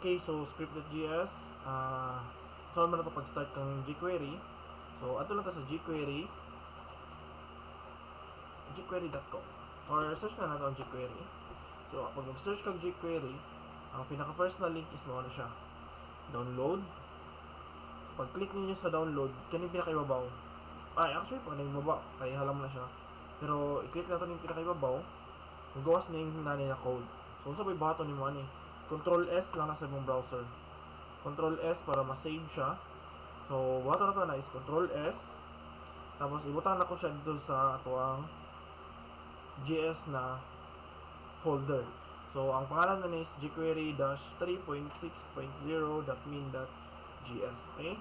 Okay, so script.js, saan mo na ito pag-start kang jQuery. So, ato lang ito sa jQuery.com or search na natin ang jQuery. So, pag mag-search kang jQuery, ang pinaka-first na link is mo na siya. Download. So, pag-click ninyo sa download, kanyung pinaka-ibabaw. Actually, pag nag-ibaba, kaya halam na siya. Pero, i-click na ito yung pinaka-ibabaw, magawas na yung nanay na code. So, sabay bahaton yung money. Control S lang nasa ibang browser. Control S para ma-save siya. So, bahaton na ito na is Control S. Tapos, ibutan na ko siya dito sa atuang JS na folder. So, ang pangalan na is jQuery-3.6.0.min.js. Okay?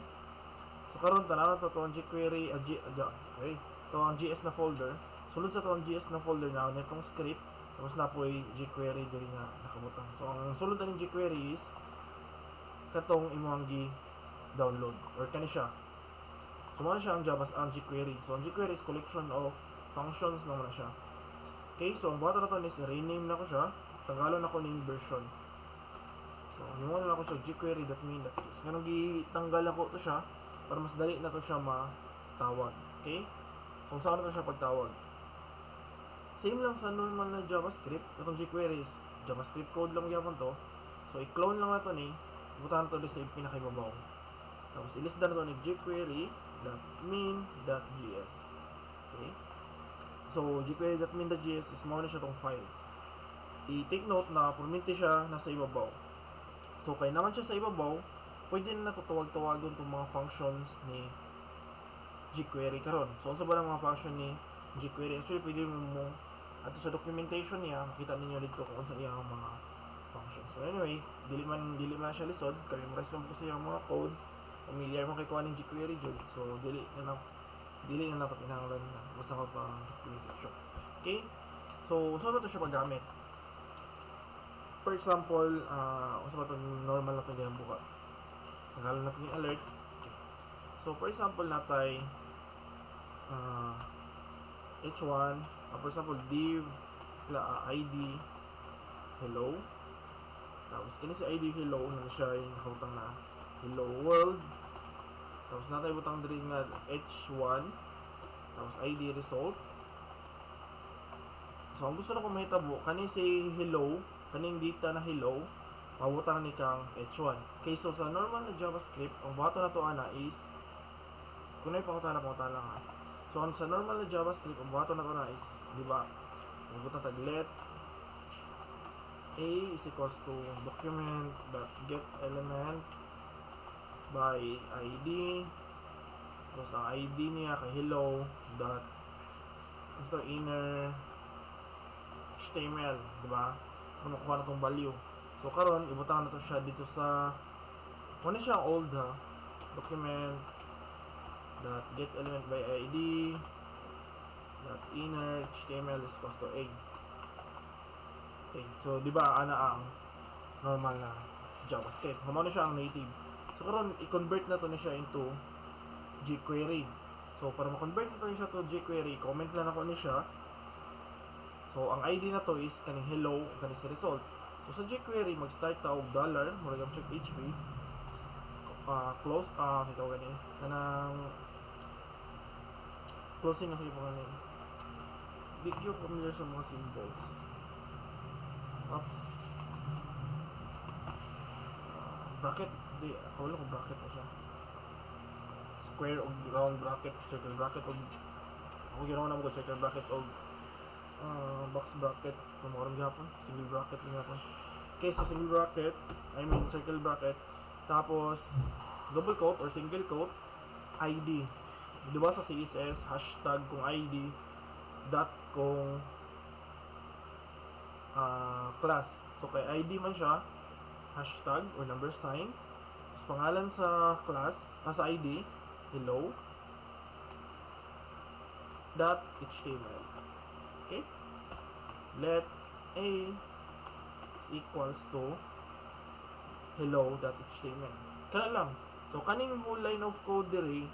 So, karon tanaw na ito ang jQuery, okay. Ito ang JS na folder. Sulod sa ito ang JS na folder na itong script. Tapos na po yung jQuery diri nga nakabutang. So, ang sulod na ng jQuery is katong imuhang download or kani siya. So, muna siya ang jQuery. So, ang jQuery is collection of functions naman na siya. Okay, so ang buhaton na ito is rename na ko siya. Tanggalon ako ng version. So, himuon na ako siya jQuery.min.js. Ganun gitanggal ako ito siya para mas dali na ito siya matawag. Okay? So, saan na ito siya pagtawag? Same lang sa normal na JavaScript. Itong jQuery is JavaScript code lang yapon to. So, i-clone lang na ito ni. Butahan ito sa pinakaibabaw. Tapos, ilist na ito ni jQuery.min.js. Okay? So, jQuery.min.js is mo na siya itong files. I-take note na perminte siya nasa ibabaw. So, kaya naman siya sa ibabaw, pwede na natutuwag-tawagon itong mga functions ni jQuery karon. So, sa ba ng mga function ni jQuery? Actually, pwede mo ato sa documentation niya, makita ninyo dito kung sa iyang mga functions. So, anyway, dili man siya lisod, memorize mo ko sa iyang mga code, familiar mo kay kuha ng jQuery jud. So, dili na nato pinahanglan na basta ko pa documentation. Okay? So, saan ba ito siya paggamit? For example, kung ba ito normal na ito ganyan buka. Nagalan natin yung alert. Okay. So, for example, natay h1, for example, div id hello. Tapos, kini si id hello, na siya yung nakabutang na hello world. Tapos, natay butang diri nga h1. Tapos, id result. So, ang gusto na ko mahitabo, kani si hello, kaning data na hello, mabutang ni kang h1. Okay, so sa normal na JavaScript, ang bato na to ana is, kung na ipakutana lang ha. So, sa normal na JavaScript, ang bato na to na is, di ba, mabutang tag let a is equals to document.getElement by id. Tapos, ang id niya kay hello dot inner HTML, di ba? Kung nakuha na itong value. So, karon ibutang na to siya dito sa ano siya old ha? Document.getElement by id .inner HTML is equals to a. Okay, so di ba ana ang normal na JavaScript. Humano siya ang native. So, karon i-convert na to na siya into jQuery. So, para ma-convert na to siya to jQuery, comment lang ako ni siya. So, ang ID na to is kaning hello, kaning si result. So, sa jQuery, mag-start ta og $, murag check HP. Close, ito gani. Kanang closing na sa ipo gani. Di ko familiar sa mga symbols. Oops. Bracket, di, wala ko bracket na siya. Square o round bracket, circle bracket o ako ginawa na mo circle bracket o box bracket, tumorong gapon, single bracket lang gapon. Okay, so single bracket, circle bracket, tapos double quote or single quote, ID. Diba sa CSS, hashtag kung ID, dot kung class. So, kay ID man siya, hashtag or number sign, tapos pangalan sa class, sa ID, hello, dot HTML. Okay? Let a is equals to hello.html. Kana lang. So, kaning whole line of code diri,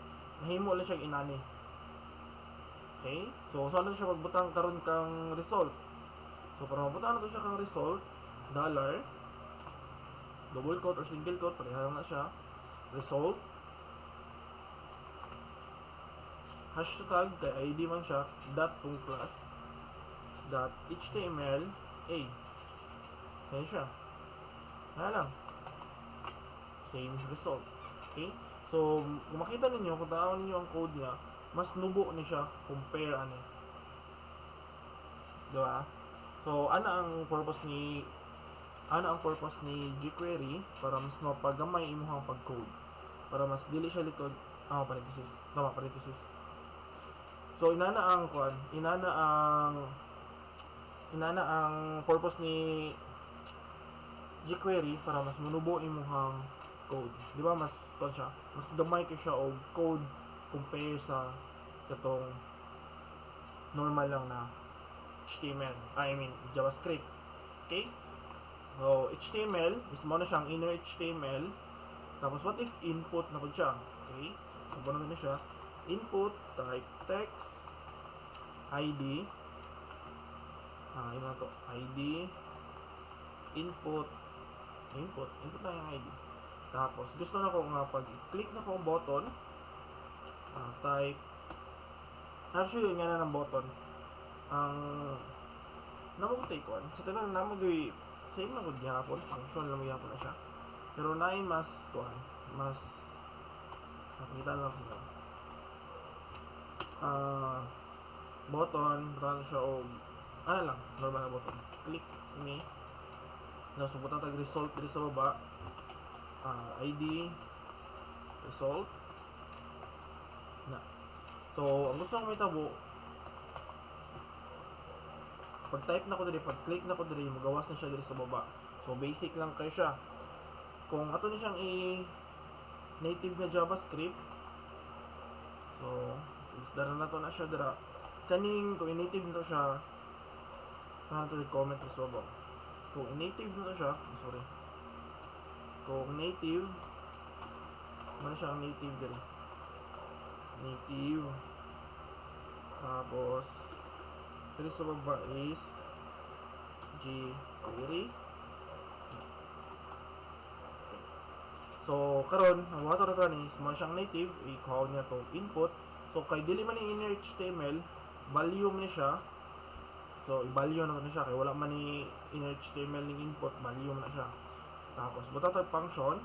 nahimo lang siyang inani. Okay? So, saan na siya magbutang karon kang result? So, para mabutang na to siya kang result, $, double quote or single quote, pareha lang na siya. Result, hashtag, kay ID man siya, dot tong class, dot html, a. Ayan siya. Ayan lang. Same result. Okay? So, kung makita ninyo, kung tawag ninyo ang code niya, mas nubo ni siya compare ano. Diba? So, ano ang purpose ni jQuery para mas mapagamay imuhang pag-code, para mas dili siya likod parenthesis. So inana ang purpose ni jQuery para mas manubo imuhang code, di ba? Mas gamay kay siya og code compare sa katong normal lang na HTML, JavaScript. Okay? So, HTML is mo na siyang inner HTML. Tapos, what if input na po siya? Okay? So na siya. Input, type text, ID. Yun na to. ID, input na yung ID. Tapos, gusto na ko nga pag-click na ko ang button, type, actually, yun nga na ng button. Namag-take one. Sa tinang namag-y, same na ko gihapon, function lang gihapon na siya. Pero mas nakita lang sila. Button, run siya o lang, normal na button. Click me. Subutan tag result dito sa baba. ID, result. So, ang gusto kong itabo, pag-type na ko dito, pag-click na ko dito, magawas na siya dito sa baba. So, basic lang kayo siya. Kung ato na siyang native na JavaScript, so, isdara na to na siya dira. Kung native na to siya, na to comment sa baba. Kung native na to siya, kung native, ano siya ang native dito? Native. Tapos, dito sa baba is jQuery. So, karon ang water na is mo siyang native, i-call niya to input. So, kay dili man ni inner HTML, value man siya. So, i-value na to siya kay wala man ni inner HTML ning input, value man na siya. Tapos, buta to function.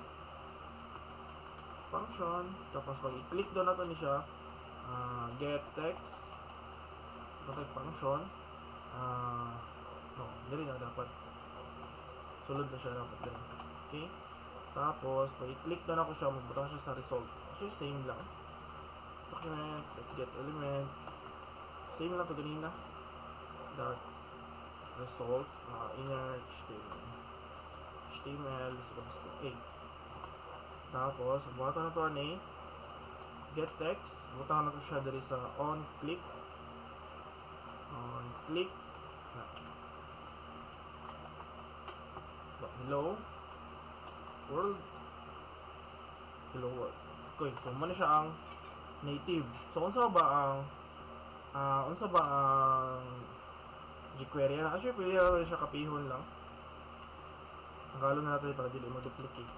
Tapos pag i-click doon na to ni siya, get text. Buta to function. Dili na dapat. Sulod na siya dapat dili. Okay? Tapos, pag i-click doon ako siya, magbutang siya sa result. Actually, same lang. Document, get element. Same lang to ganina. Dot result, inner HTML is equals to A. Tapos, buhatan na to ni get text. Butang na to siya dari sa on click. Hello world. Okay, so muna siya ang native. So unsa ba ang jQuery? Actually, pwede rin siya kapihon lang. Tanggalon na natin para dili mag-duplicate.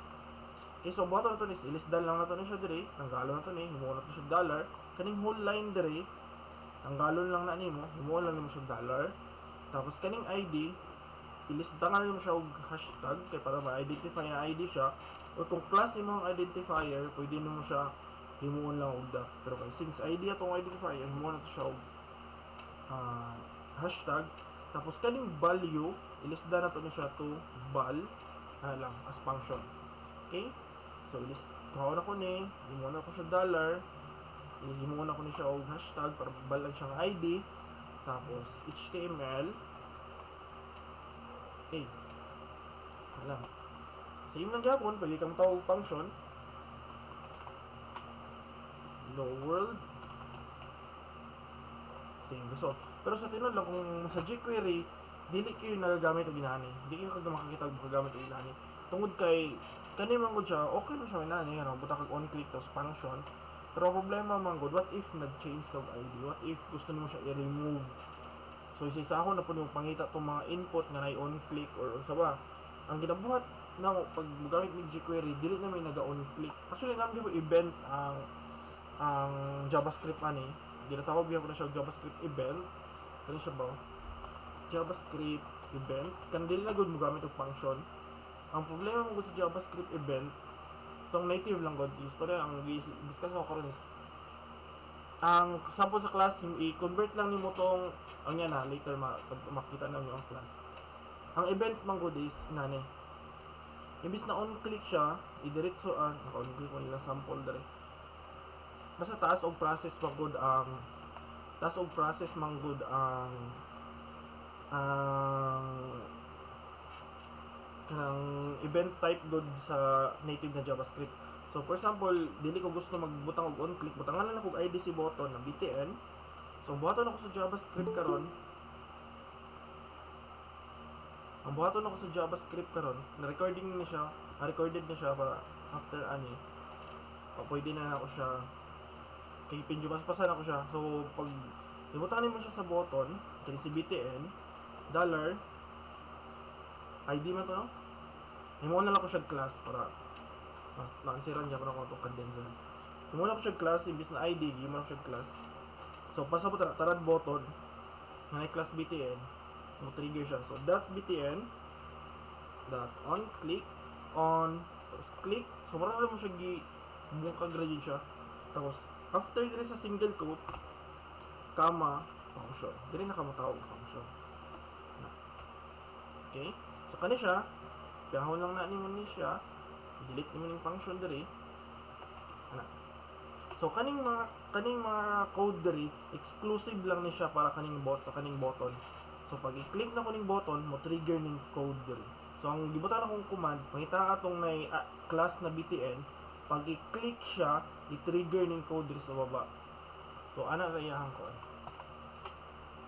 Okay, so buhaton na to is ilisdan lang na to ni siya diri. Tanggalon na to ni, himuon na to siya dollar. Kaning whole line diri, tanggalon lang na nimo, himuon lang nimo siya dollar. Tapos kaning ID, ilisdan nimo siya og hashtag kay para ma-identify na ID siya. O kung class imo ang identifier, pwede nimo siya himuon lang og dot. Pero kay since ID atong identifier, himuon na to siya og hashtag. Tapos kaning value, ilisdan na to ni siya to val lang as function. Okay? So kuha na ko ni, himuon na ko siya dollar. Himuon na ko ni siya og hashtag para balag siyang ID. Tapos HTML. Okay. Wala. Same lang gyapon, pwede kang tawag function. Hello world. Same result. Pero sa tinud lang, kung sa jQuery, dili kayo nagagamit og inani. Dili kayo makakita og gagamit og inani. Tungod kay kani man gud siya, okay na siya inani, buta kag on click tapos function. Pero problema man gud, what if nag-change kag ID? What if gusto nimo siya i-remove? So isa-isahon na po yung pangita tong mga input nga nay on click or unsa ba. Ang ginabuhat now pag gamit ni jQuery dili na may naga-on click. Actually namin ko event ang JavaScript ani. Ginatawag ko na siya JavaScript event. Kani siya ba? JavaScript event kan dili na gud mo gamit og function. Ang problema mo sa JavaScript event itong native lang god istorya ang discuss ako karon is ang sample sa class i-convert lang nimo tong ang yan na later makita na niyo ang class. Ang event man god is nani imbis na on click siya idiretso on click ko nila sample dere basta taas og process man good ang kanang event type good sa native na JavaScript. So for example, dili ko gusto magbutang og on click, butangan lang ako og IDC button na btn. So buhaton ako sa JavaScript karon. Ang buhaton ako sa JavaScript karon, na recorded na siya para after ani. O pwede na ako siya kay pinjo pasan ako siya. So pag ibutanin mo siya sa button, kay si btn dollar ID man to no? Imo na lang ko siya class para na-ansiran niya ko na itong condenser. Imo na ko siya class, imbis na ID, imo na ko siya class. So, pasabot na tarad button na class btn, mo trigger siya. So, dot btn dot on click on tapos click. So, marami mo siya bukag graduate siya. Tapos, after dito sa single quote, comma, function. Dili na ka matawag function. Okay? So, kani siya, gahon lang na nimo ni siya, delete nimo ning function diri. So kaning mga code diri, exclusive lang ni siya para kaning sa kaning button. So pag i-click na ko ning button, mo trigger ning code diri. So ang gibutan akong command, pangita atong may class na btn, pag i-click siya, i-trigger ning code diri sa baba. So ana ra iyang ko.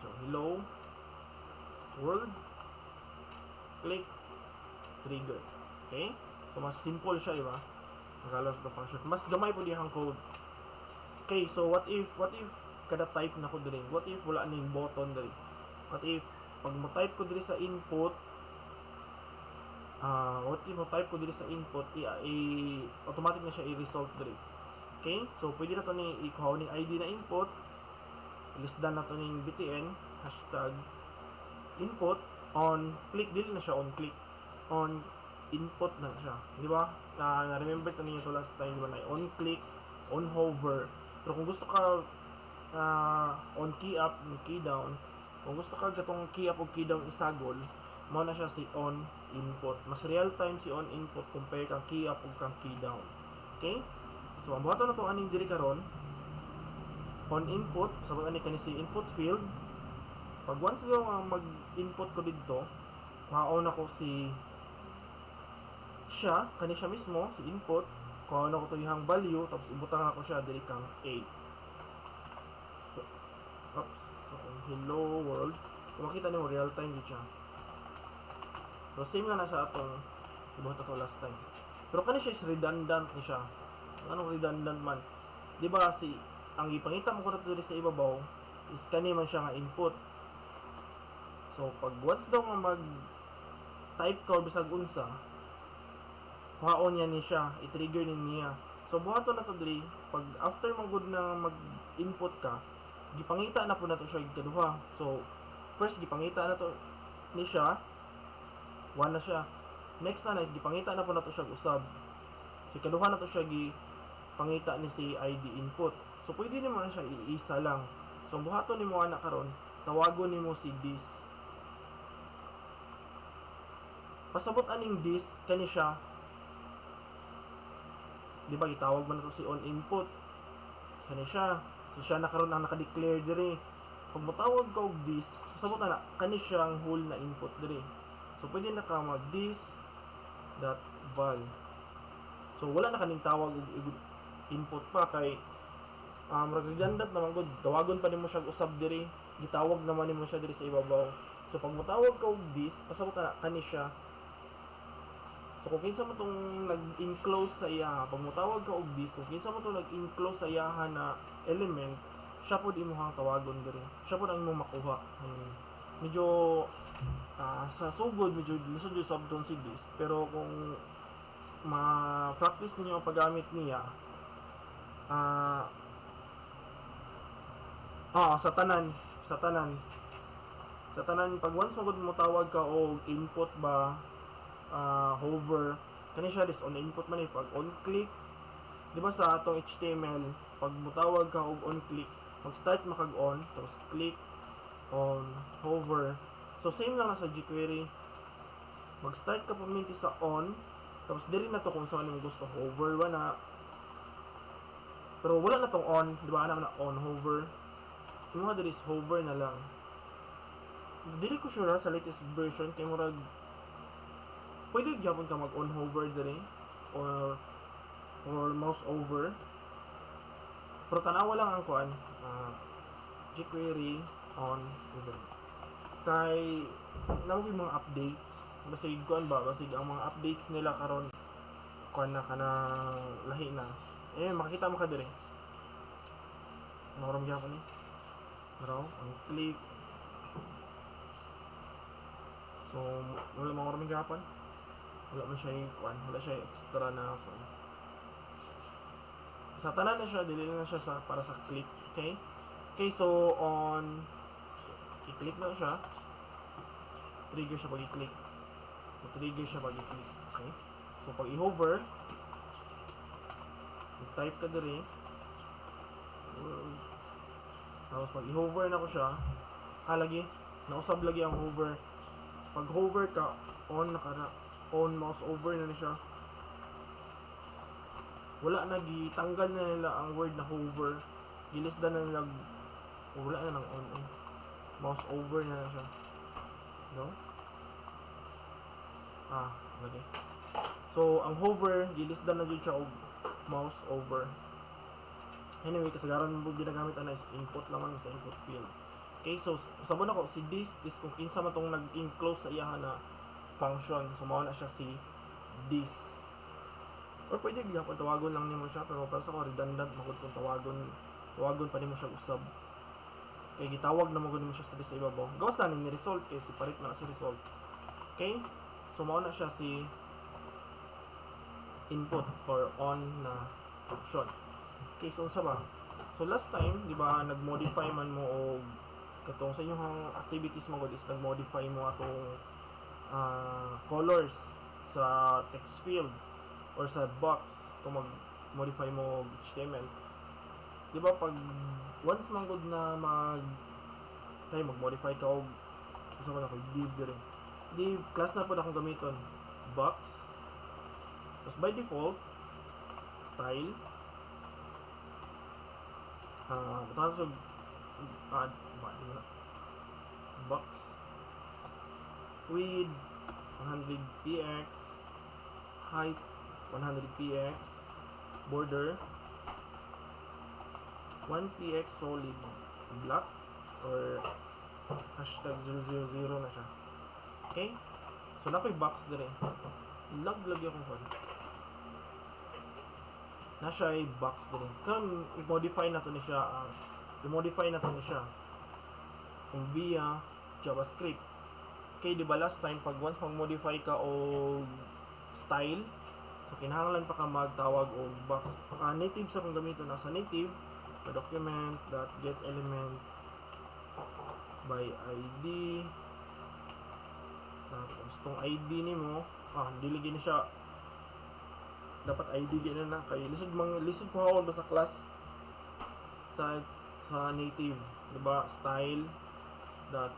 So hello world, click, trigger. Okay? So mas simple siya, diba? Ang ng function. Mas gamay po dihang code. Okay, so what if kada type na ko diri? What if wala ning button diri? What if pag mo type ko diri sa input, automatic na siya i-result diri. Okay? So pwede na to ni ikuha ning ID na input, lisdan na to ning btn hashtag input on click, dili na siya on click, on input na siya, di ba? Na-remember to ninyo to last time, di ba, na on click, on hover. Pero kung gusto ka on key up, key down, kung gusto ka gatong key up o key down isagol, mo na siya si on input. Mas real time si on input compare kang key up o kang key down. Okay? So ang buhaton na to aning diri karon, on input, sabot ani kani si input field. Pag once daw mag-input ko dito, kuhaon ako siya, kani siya mismo, si input, kuhaon ako to yung value, tapos ibutang ako siya, dili kang 8. Oops, so kung hello world, kung makita niyo real time dito siya. So same na sa atong ibuhat to last time. Pero kani siya is redundant ni siya. Anong redundant man? Di ba ang ipangita mo ko na dito sa ibabaw, is kani man siya nga input. So, pag once daw nga mag-type ka o bisag unsa, kuhaon niya ni siya, i-trigger niya. So, buhaton na to diri, pag after magud na mag-input ka, gipangita na po na to siya ikaduha. So, first, gipangita na to ni siya, 1 na siya. Next na is, gipangita na po na to siya usab. So, ikaduha na to siya gipangita ni si ID input. So, pwede nimo na siya iisa lang. So, buhaton nimo ana karon, tawagon nimo si this. Pasabot aning this kani siya, di ba gitawag man na to si on input kani siya, so siya na karon ang naka-declare diri. Pag motawag ka og this, pasabot na kani siya ang whole na input diri. So pwede na ka mag this dot val. So wala na kaning tawag og input pa kay redundant naman gud, tawagon pa nimo siya usab diri, gitawag naman nimo siya diri sa ibabaw. So pag motawag ka og this, pasabot na kani siya. So kung kinsa mo tong nag-enclose sa iya, pag motawag ka og this, kung kinsa mo tong nag-enclose sa iyahan na element, siya pod imong tawagon diri. Siya pod ang imong makuha. medyo sa sugod medyo lisod yung subtone si Dist, pero kung ma-practice ninyo ang paggamit niya, ah sa tanan, sa tanan, sa tanan, pag once magud mo tawag ka o input ba, hover, kani siya dis on input man pag on click, di ba sa atong HTML, pag mutawag ka og on click, mag-start makag on, tapos click on hover. So same lang na sa jQuery, mag-start ka paminti sa on, tapos diri na to kung saan mo gusto, hover ba na, pero wala na tong on, di ba na on hover, yung mga diri is hover na lang. Dili ko sure sa latest version kay murag pwede gyapon ka mag on hover diri or mouse over, pero tanawa lang ang kuan, jQuery on hover kay namo yung mga updates, basig kuan ba, basig ang mga updates nila karon kuan na kanang lahi na, makita mo ka diri maram gyapon ni maraw ang click. So wala maram gyapon, wala man siya kuan, wala siya extra na kuan, sa tanan na siya, dili na siya sa para sa click. Okay, so on i-click na siya, trigger siya pag i-click, trigger siya pag i-click. Okay, so pag i-hover, type ka diri, tapos pag i-hover na ko siya, lagi nausab lagi ang hover. Pag hover ka, on mouse over na siya, wala na, gitanggal na nila ang word na hover, gilisdan na nila, wala na ng on, mouse over na siya, no? Lagi. So ang hover gilisdan na jud siya og mouse over. Anyway, kasagaran mo ginagamit ana is input lamang sa input field. Okay, so sabon ako si this kung kinsa man tong nag-enclose sa iyaha na function, so mao na siya si this. Or pwede gyapon tawagon lang nimo siya, pero para sa ko redundant magud kung tawagon pa nimo siya usab. Kay gitawag na magud nimo siya sa ibabaw. Gawas na ni result kay separate man na si result. Okay? So mao na siya si input or on na function. Okay, so unsa ba? So last time, di ba, nag-modify man mo og katong sa inyong activities mo is nag-modify mo atong colors sa text field or sa box kung mag-modify mo HTML. Di ba pag once man gud na mag-modify ka og gusto ko na kay div diri. Div class na pud akong gamiton. Box. Tapos by default style matang box width 100px, height 100px, border 1px solid black or hashtag 000 na siya. Okay, so na ko'y box dire, laglag akong kwan na siya ay box din. Kung i-modify na to ni siya, kung via JavaScript. Okay, di ba last time, pag once mag-modify ka o style, so kinahanglan pa ka magtawag o box. Native sa kung gamiton, nasa native, document.getElement by ID. Tapos, itong ID ni mo, diligin na siya, dapat ID gina na kay lisod ko hawon basta class sa native, diba, style dot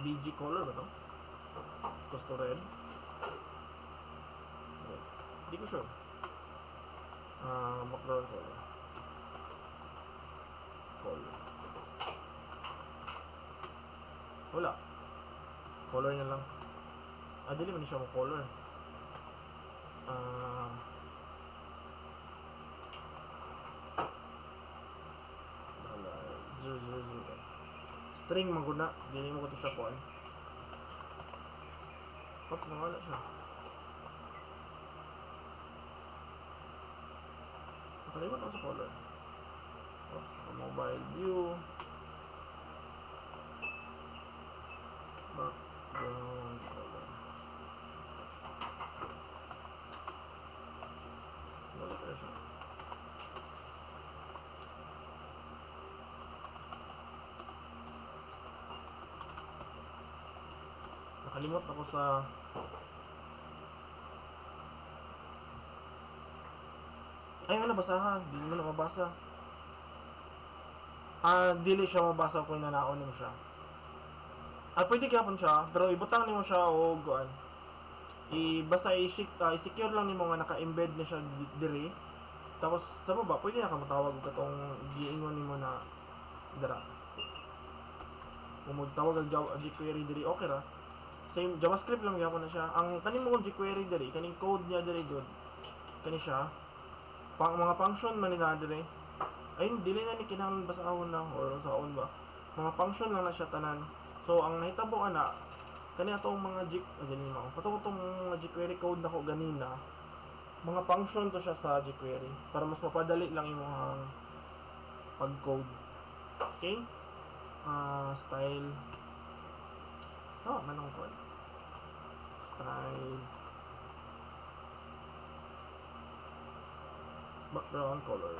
bg color ba to, gusto red, di ko sure, background color wala, color na lang, dili man siya mo color, 000 string maguna, dili mo ko to siya kuan, nawala siya, nakalimutan ako sa color, mobile view, background color. Wala pa siya. Nakalimot ako sa ay wala basahan, di mo na mabasa. Dili siya mabasa kung inanaon mo siya. Pwede gyapon siya, pero ibutang nimo siya og kuan. Basta i-secure lang nimo nga naka-embed na siya dire. Tapos sa baba pwede na ka matawag og katong giingon nimo na dira. Kung magtawag og jQuery diri okay ra. Same JavaScript lang gyapon na siya. Ang kaning mo jQuery diri, kaning code niya diri good. Kani siya. Mga function man nila diri. Ayun, dili na ni kinahanglan basahon lang or saon ba. Mga function lang na siya tanan. So ang nahitabo ana kani atong mga ganun mo. Katong mga jQuery code nako ganina. Mga function to siya sa jQuery para mas mapadali lang imong pag-code. Okay? Style. Manong code. Style. Background color.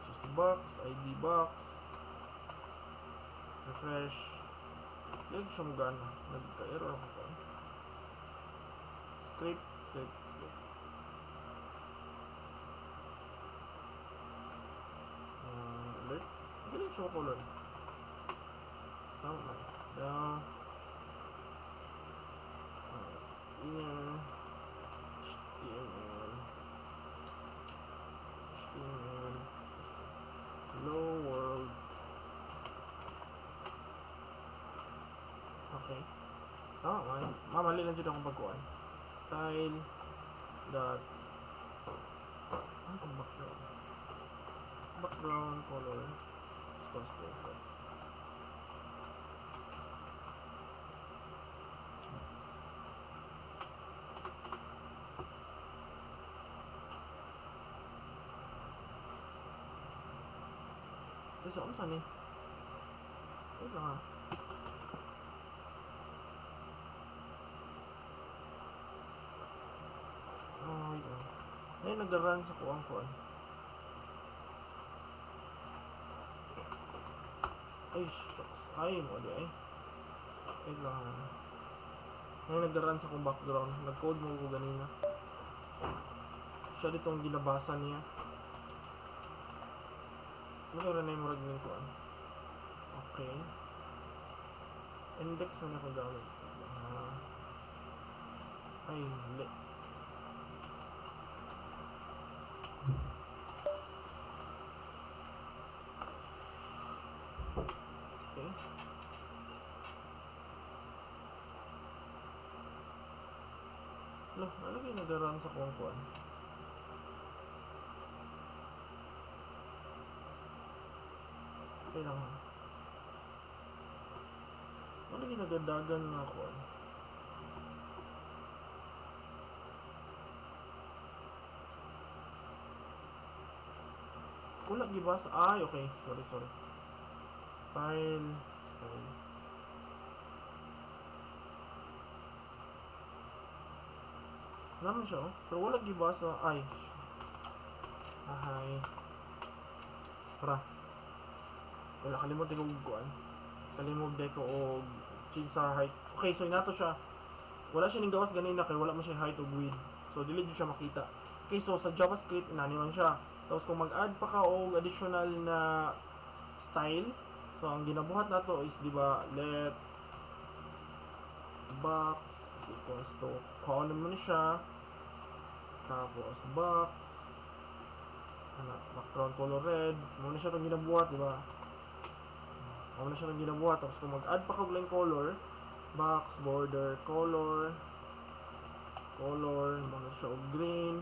So box, ID box. Refresh. Lag siya mo gana. Nagka-error ako pa. Script. Alert. Galing siya color. Tama. Down. Inner. HTML. Hello world. Okay. Mamali lang dito akong pagkuhan. Style. Dot. Ang background. Background color. Custom. Ito sa saan eh? Wait lang ha. Wait lang. Ngayon nag-run sa kuwang. Ay, shucks. Ay, mo di ay. Wait lang ha. Ngayon nag-run sa kong background. Nag-code mo ko ganina. Siya ditong ginabasa niya. Magkala na yung murag ng kuwan. Okay. Index na ako gamit. Ay, huli. Okay. Nalagay nag-run sa kuwan. Okay lang ha. Nalagay nagadagan na kuwan. Wala gibasa. Okay. Sorry. Style. Naman siya, pero wala gibasa. Ahay. Wala, kalimot ko guguan. Kalimot ko og change sa height. Okay, so inato siya. Wala siya ning gawas ganina kay wala mo siya height o width. So dili jud siya makita. Okay, so sa JavaScript inani man siya. Tapos kung mag-add pa ka og additional na style, so ang ginabuhat nato is di ba let box is equals to kuha naman siya. Tapos box background color red. Muna siya itong ginabuhat, di ba? Tapos kung mag-add pa ka lang color, box, border, color, muna siya og green.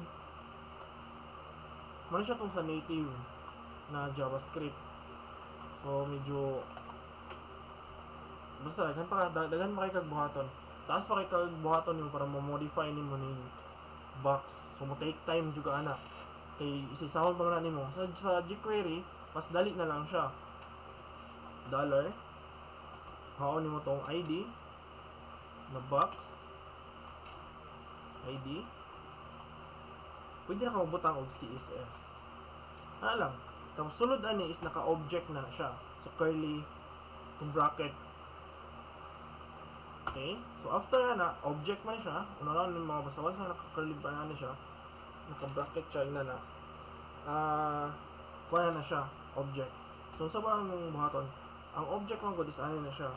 Muna siya itong sa native na JavaScript. So, medyo basta, daghan pa kayo kagbuhaton. Taas pa kayo kagbuhaton yun para ma-modify nimo ni box. So, mo take time juga ana. Kay isisahon pa na nimo. Sa jQuery, mas dali na lang siya. $, haon nimo tong ID na box ID. Pwede na ka magbutang og CSS. Ano lang. Tapos sulod ani is naka-object na siya. So curly yung bracket. Okay? So after na object man siya, una lang yung mga basta once na naka-curly pa na siya, naka-bracket siya na kuha na siya, object. So sa ba ang buhaton? Ang object man gud is ano na siya?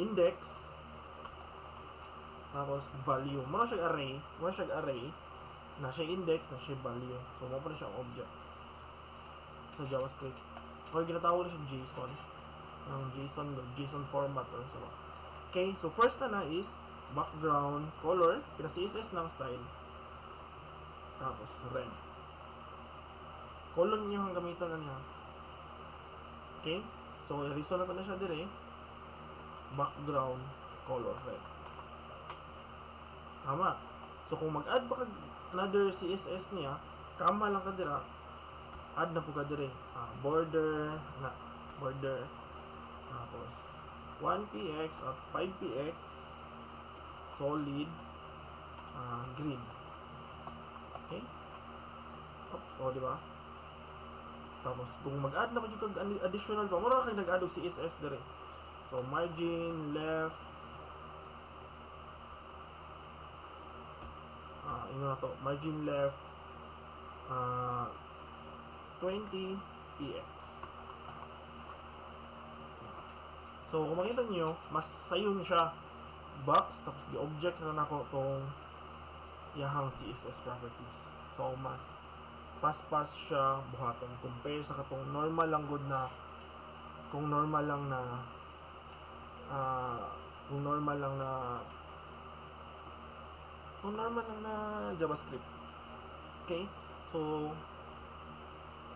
Index tapos value. Muna siya array, na siya index, na siya value. So mo pa na siya object sa JavaScript. Or ginatawag na siya JSON. Ang JSON format or so. Okay, so first na is background color, pina-CSS ng style. Tapos red. Color niyo ang gamitan na niya. Okay? So reason na siya dire. Background color red. Tama. So kung mag-add pa another CSS niya, kama lang ka dira, add na po ka dire. Border tapos 1px at 5px solid green. Okay? Oops, di ba? Tapos kung mag-add na pa jud kag additional pa, mura kay nag-add og CSS dire. So margin left ino na to, margin left 20px. So kung makita niyo, mas sayon siya box tapos gi-object na nako tong yahang CSS properties. So mas pas siya buhaton compare sa katong normal lang good na kung normal lang na JavaScript. Okay? So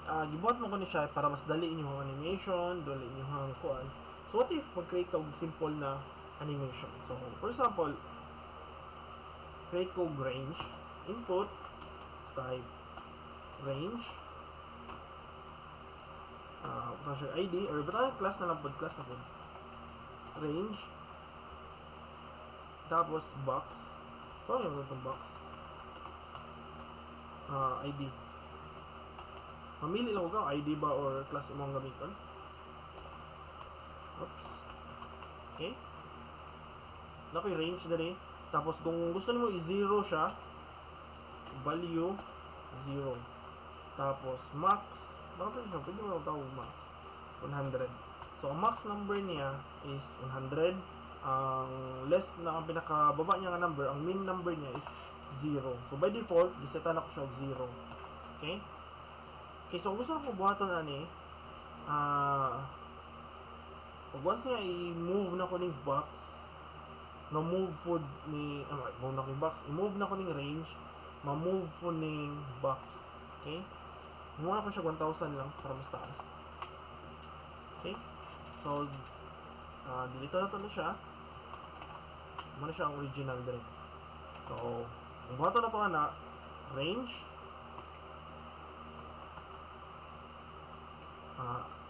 gibuhat mo ko ni siya para mas dali inyo ang animation, dali inyo ang kuan. So what if mag-create og simple na animation? So for example, create ko range, input type range, siya ID or basta class na pod range, tapos box. Ano yung itong box? ID. Mamili lang ko ID ba or class imong gamiton. Oops. Okay. Nakoy range dali. Tapos kung gusto nimo i-zero siya, value 0. Tapos max, bakit siya pwede mo tawag max 100. So ang max number niya is 100. Ang less na ang pinakababa niya nga number, ang min number niya is 0. So by default, gisetan ako siya og 0. Okay? Okay, so gusto ko buhaton ani pag once nga i-move na ko ning box, na-move po ni move na ko ning box, i-move na ko ning range, ma-move po ning box. Okay? Muna ko siya 1,000 lang para mas taas. Okay? So dito na to na siya. Muna siya ang original dire. So ang buhaton na to na range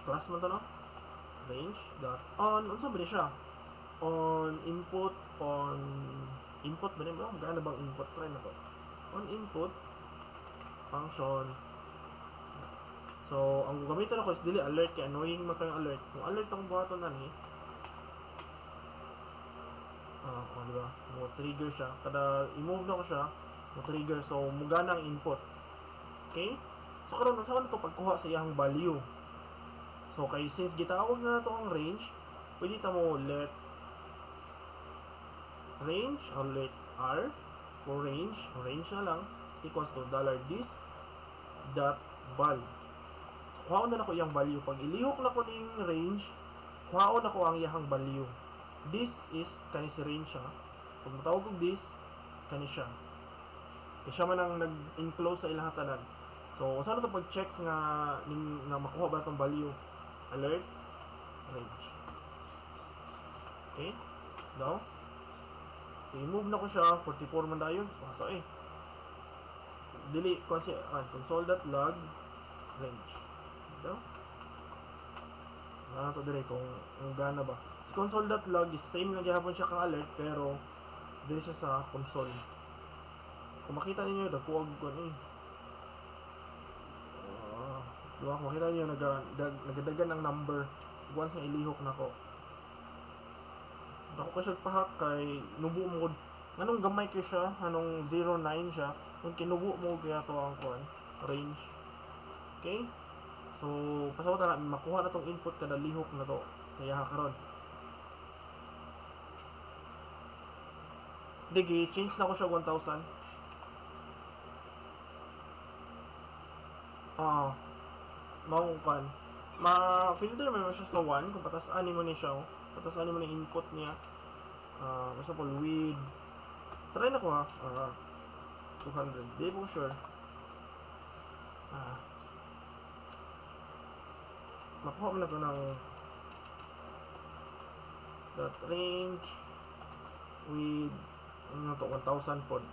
class man to no? Range dot on unsa ba siya? On input ba rin ba? Magkano bang input? Try na to. On input function. So ang gamiton ako is dili alert kay annoying man kay alert. Kung alert ang buhaton na ni diba? Mo trigger siya. Kada i-move na ko siya, mo trigger so mugana ang input. Okay? So karon unsa to pagkuha sa iyang value? So kay since gitawag na nato ang range, pwede ta mo let range or let r for range na lang is equals to $this dot val. So kuhaon na nako iyang value. Pag ilihok na ko ning range, kuhaon na ko ang iyang value. This is kani si range siya. Pag matawag ko this, kani siya. Kaya siya man ang nag-enclose sa ilang tanan. So usa na to pag check nga makuha ba itong value? Alert range. Okay? Now, i-move na ko siya, 44 man dayon, masa delete console.log range. Ito. Ano to dire kung gana ba. Si console.log is same nga gihapon siya kang alert pero dili siya sa console. Kung makita ninyo dagko og kun diba, kung makita ninyo nagadagan ng number once nga ilihok nako. Dako ka siya pahak kay nubo mo anong gamay kay siya, anong 09 siya, kung kinubo mo kaya to ang kuan range. Okay? So, pasabot na makuha na tong input kada lihok na to sa yaha karon. Digi, change na ko siya 1,000. Maong kan. Ma-filter mo siya sa 1 kung patas-ani mo ni siya. Patas-ani mo ni input niya. For example, with try na ko ha. 200. Di po sure. Makuha mo na to ng that range with ano to 1,000 pod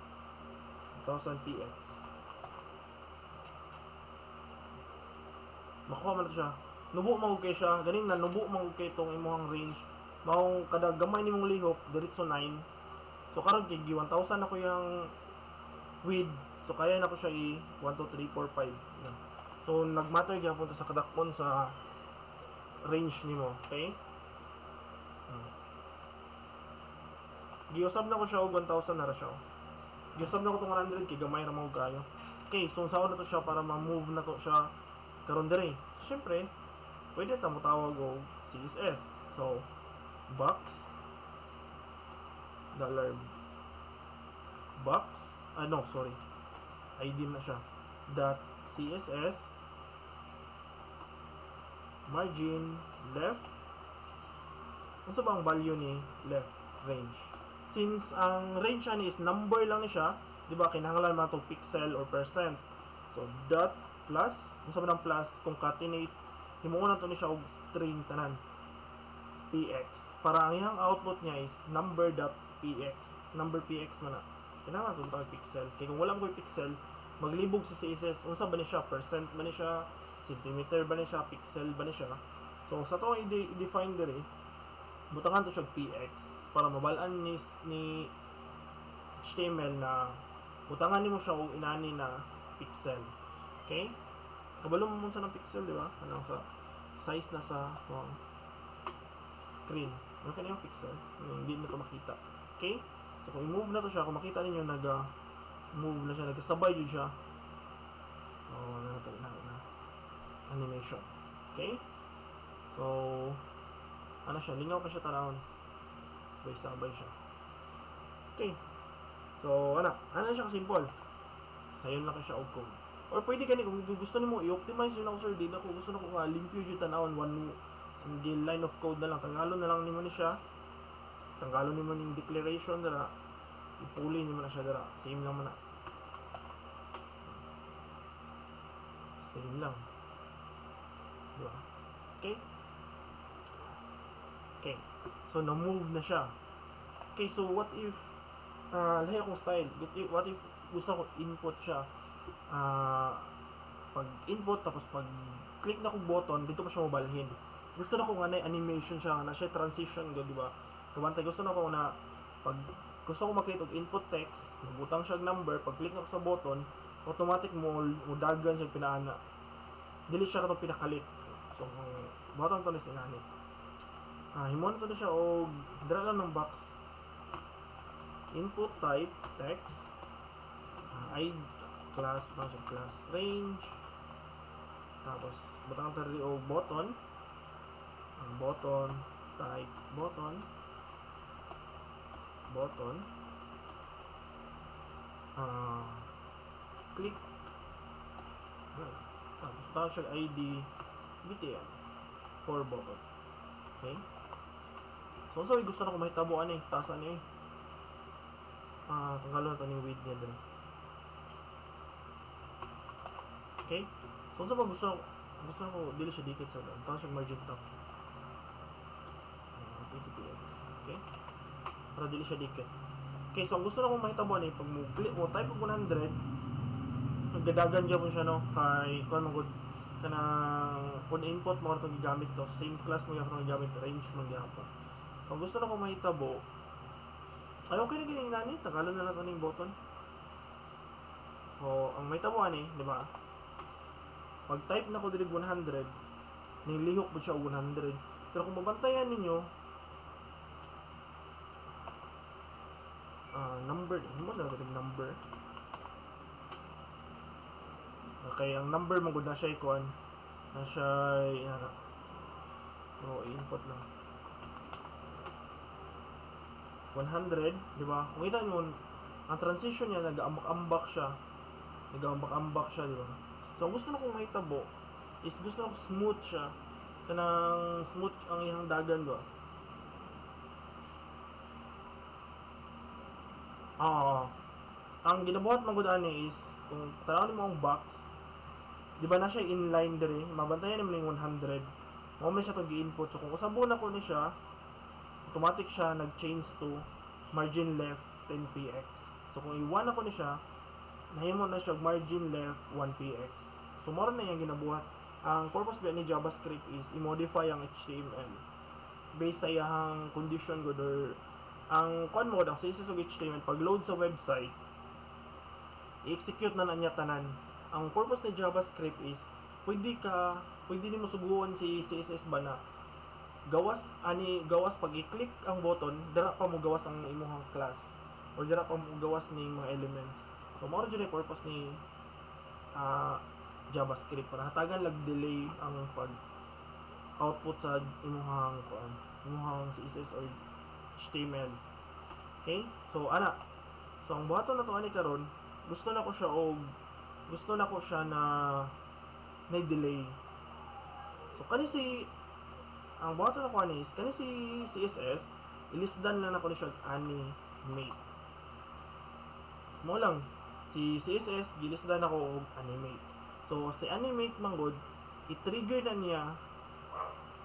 1,000 px. Makuha mo na to siya. Nubo mo kay siya. Ganing na nubo mo kay itong imuhang range. Maong kada gamay nimong lihok diretso 9. So karon kay 1,000 ako yung width. So kaya na ko siya 1, 2, 3, 4, 5. So nagmatter gyapon to sa kadakpon sa range nimo, okay? Giusab na ko siya og 1,000 na ra siya. Giusab na ko tong 100 kay gamay ra mo kayo. Okay, so saan na to siya para ma-move na to siya karon dire. Syempre, pwede ta mo tawag og CSS. So box $box ID na siya .css margin left. Unsa ba ang value ni left range? Since ang range ani is number lang ni siya, di ba kinahanglan man to pixel or percent. So dot plus, unsa ba ang plus concatenate himuon na to ni siya og string tanan px para ang iyang output niya is number.px. Number px man na. Kinahanglan to tawag pixel. Kay kung wala mo pixel, maglibog sa CSS unsa ba ni siya, percent ba ni siya, centimeter ba ni siya, pixel ba ni siya. So sa to i-define dire, butangan to siya px para mabalaan ni HTML na butangan nimo siya og inani na pixel. Okay? Kabalo mo sa ng pixel, di ba? Ano sa size na sa screen. Ano kaniyang pixel? Hindi na to makita. Okay? So kung i-move na to siya, kung makita ninyo move na siya, nagkasabay yun siya. So ano na to na animation. Okay? So ano siya, lingaw pa siya tanawon. Sabay siya. Okay. So ano siya ka-simple. Sayon lang ka siya og code. Or pwede gani kung gusto nimo i-optimize yun ako sir, di na ko gusto nako limpyo jud tanawon one single line of code na lang, tanggalon na lang nimo ni siya. Tanggalon nimo ning declaration dira. Ipuli nimo na siya dira. Same lang man na. Same lang. Diba? Okay. So na-move na siya. Okay, so what if lahi akong style. What if gusto ko input siya? Pag input tapos pag click na kong button, dito pa siya mabalhin. Gusto na ko nga na animation siya, na siya transition go, di ba? Kabantay gusto na ko na pag gusto ko makita og input text, butang siya number, pag click na ko sa button, automatic mo dagan siya pinaana. Dili siya katong pinakalit. So button to ni sinani. Himon to na siya og dira lang ng box. Input type text, id class function class range, tapos butang tari o button, ang button type button click, tapos butang siya id btn for button. Okay, so sorry, gusto na ko mahitabuan taasan niya tanggalon na ito yung width niya din. Okay, so sa pa gusto ko dili siya dikit sa doon, tapos yung margin top 20px. Okay, para dili siya dikit. Okay, so ang gusto na kong mahitabuan pag mo click mo type of 100, gadagan dyan po siya no kay kung ano good kanang on input mo itong gigamit to, same class mo yung gigamit, range mo gyapon. Kung gusto na ko mahitabo, ay okay na gining nani, tagalon na lang ning button. So ang mahitabo ani, di ba? Pag type na ko diri 100, nilihok po siya 100. Pero kung mabantayan ninyo, number, mo na rin number. Okay, ang number mo gud na siya ikuan, na siya yana. Pero input lang. 100, di ba? Kung kita nyo, ang transition niya nag-ambak-ambak siya. Nag-ambak-ambak siya, di ba? So, ang gusto na kong mahitabo is gusto na kong smooth siya. Kanang smooth ang ihang dagan, di ba? Ang ginabuhat man gud ani is kung tanawon mo ang box, di ba na siya inline diri, mabantayan naman yung 100. Mo man siya to gi-input. So kung usabo na ko ni siya, automatic siya nag-change to margin left 10px. So kung i-1 ako ni siya, nahimo na siya margin left 1px. So moro na yung ginabuhat. Ang purpose ba ni JavaScript is i-modify ang HTML based sa iyang condition good, or ang kwan mo, ang CSS ug HTML pag load sa website, i-execute na niya tanan. Ang purpose ni JavaScript is pwede nimo subuon si CSS ba na gawas pag i-click ang button, dira pa mo gawas ang imong class or dira pa mo gawas ning mga elements. So mao jud ang purpose ni JavaScript, para hatagan lag delay ang pag output sa imong CSS or HTML. Okay? So ang buhaton na to ani karon, gusto na ko siya na delay. So ang buhaton na ko ani is kani si CSS, ilisdan na nako ni siya animate. Mo lang si CSS gilisdan ako og animate. So si animate man gud, i-trigger na niya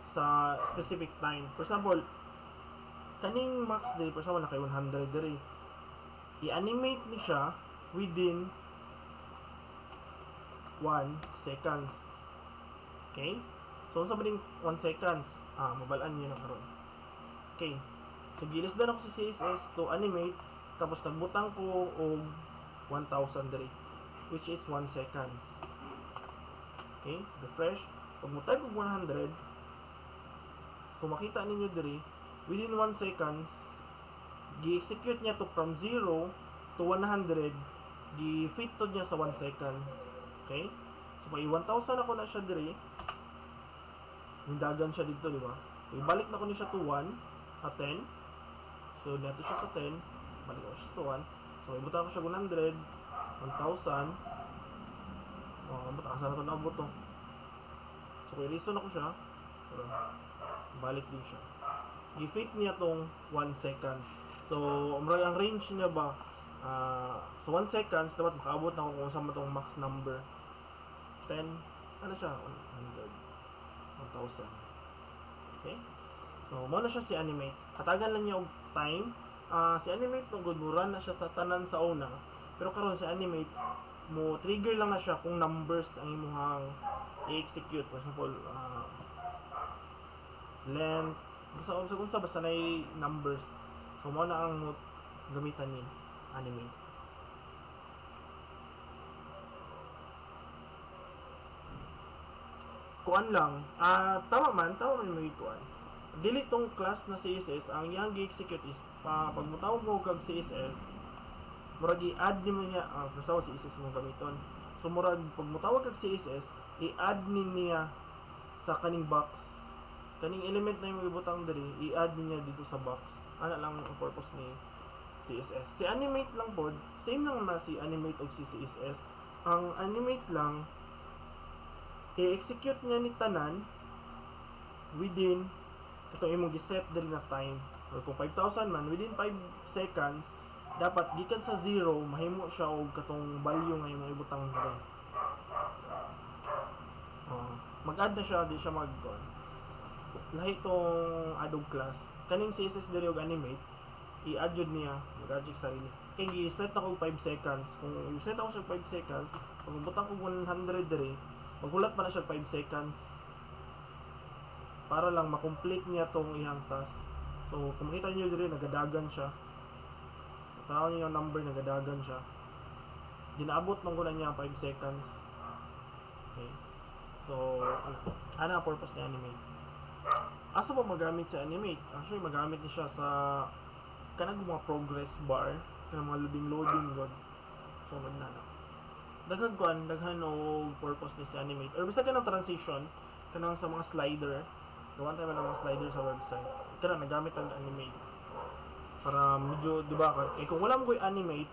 sa specific time. For example, kaning max day, for example, naka 100 diri. I-animate ni siya within 1 seconds. Okay? So, unsa ba ding 1 seconds? Mabalaan niyo na karon. Okay. So, gilisdan ako sa CSS to animate, tapos nagbutang ko og 1,000 diri, which is 1 seconds. Okay? Refresh. Pag mo type og 100, kung makita ninyo diri, within 1 seconds, gi-execute niya to from 0 to 100, gi-fit to niya sa 1 second. Okay? So, pag 1,000 ako na siya diri, hindagan siya dito, di ba? Ibalik na ko niya siya to 1 at 10. So, nato siya sa 10, balik ko siya sa 1. So, ibutan ko siya 100, 1,000. Asa na ito naabot to. So, kung i-reason ako siya, balik din siya. I-fit niya tong 1 seconds. So, ang range niya ba, sa 1 seconds, dapat makaabot na ako kung saan itong max number. 10, ano siya? 100, 1,000. Okay? So, muna siya si animate. Hatagan lang niya og time. Si animate, nung gudmuran na siya sa tanan sa una. Pero karon si animate, mo trigger lang na siya kung numbers ang imuhang i-execute. For example, length, basta na numbers. So, mo na ang gamitan ni animate. Kuan lang, tama man may kuan. Dili tong class na CSS, ang iyang gi-execute is, pag mutawag mo kag CSS, murag i-add nimo niya, basta CSS mo gamiton. So, murag, pag mutawag kag CSS, i-add niya sa kaning box. Kaning element na yung ibutang diri, i-add niya dito sa box. Ano lang ang purpose ni CSS. Si animate lang po, same lang na si animate o si CSS. Ang animate lang, i-execute niya ni tanan within itong imong giset diri na time. Or kung 5,000 man, within 5 seconds, dapat gikan sa 0, mahimo siya og katong value nga imong ibutang diri. Mag-add na siya, di siya lahi itong add class. Kaning CSS diri og animate, i-add jud niya, mag-add siya sarili. Kaya gi-set ako 5 seconds. Kung i-set ako sa 5 seconds, pag butang ko 100 diri, Maghulat pa na siya 5 seconds para lang makomplete niya tong iyang task. So kung makita niyo diri nagadagan siya. Tanaw niyo yung number nagadagan siya. Dinaabot man ko na niya 5 seconds. Okay. So ana purpose ni animate. Asa ba magamit sa animate? Actually magamit ni siya sa kanang mga progress bar, kanang mga loading god. So magnana. Daghan og purpose ni sa animate. Or bisa kanang transition kanang sa mga slider. Gawan tayo ng mga slider sa website. Kana nagamit ang animate. Para medyo, di ba, kay kung wala mo ko'y animate,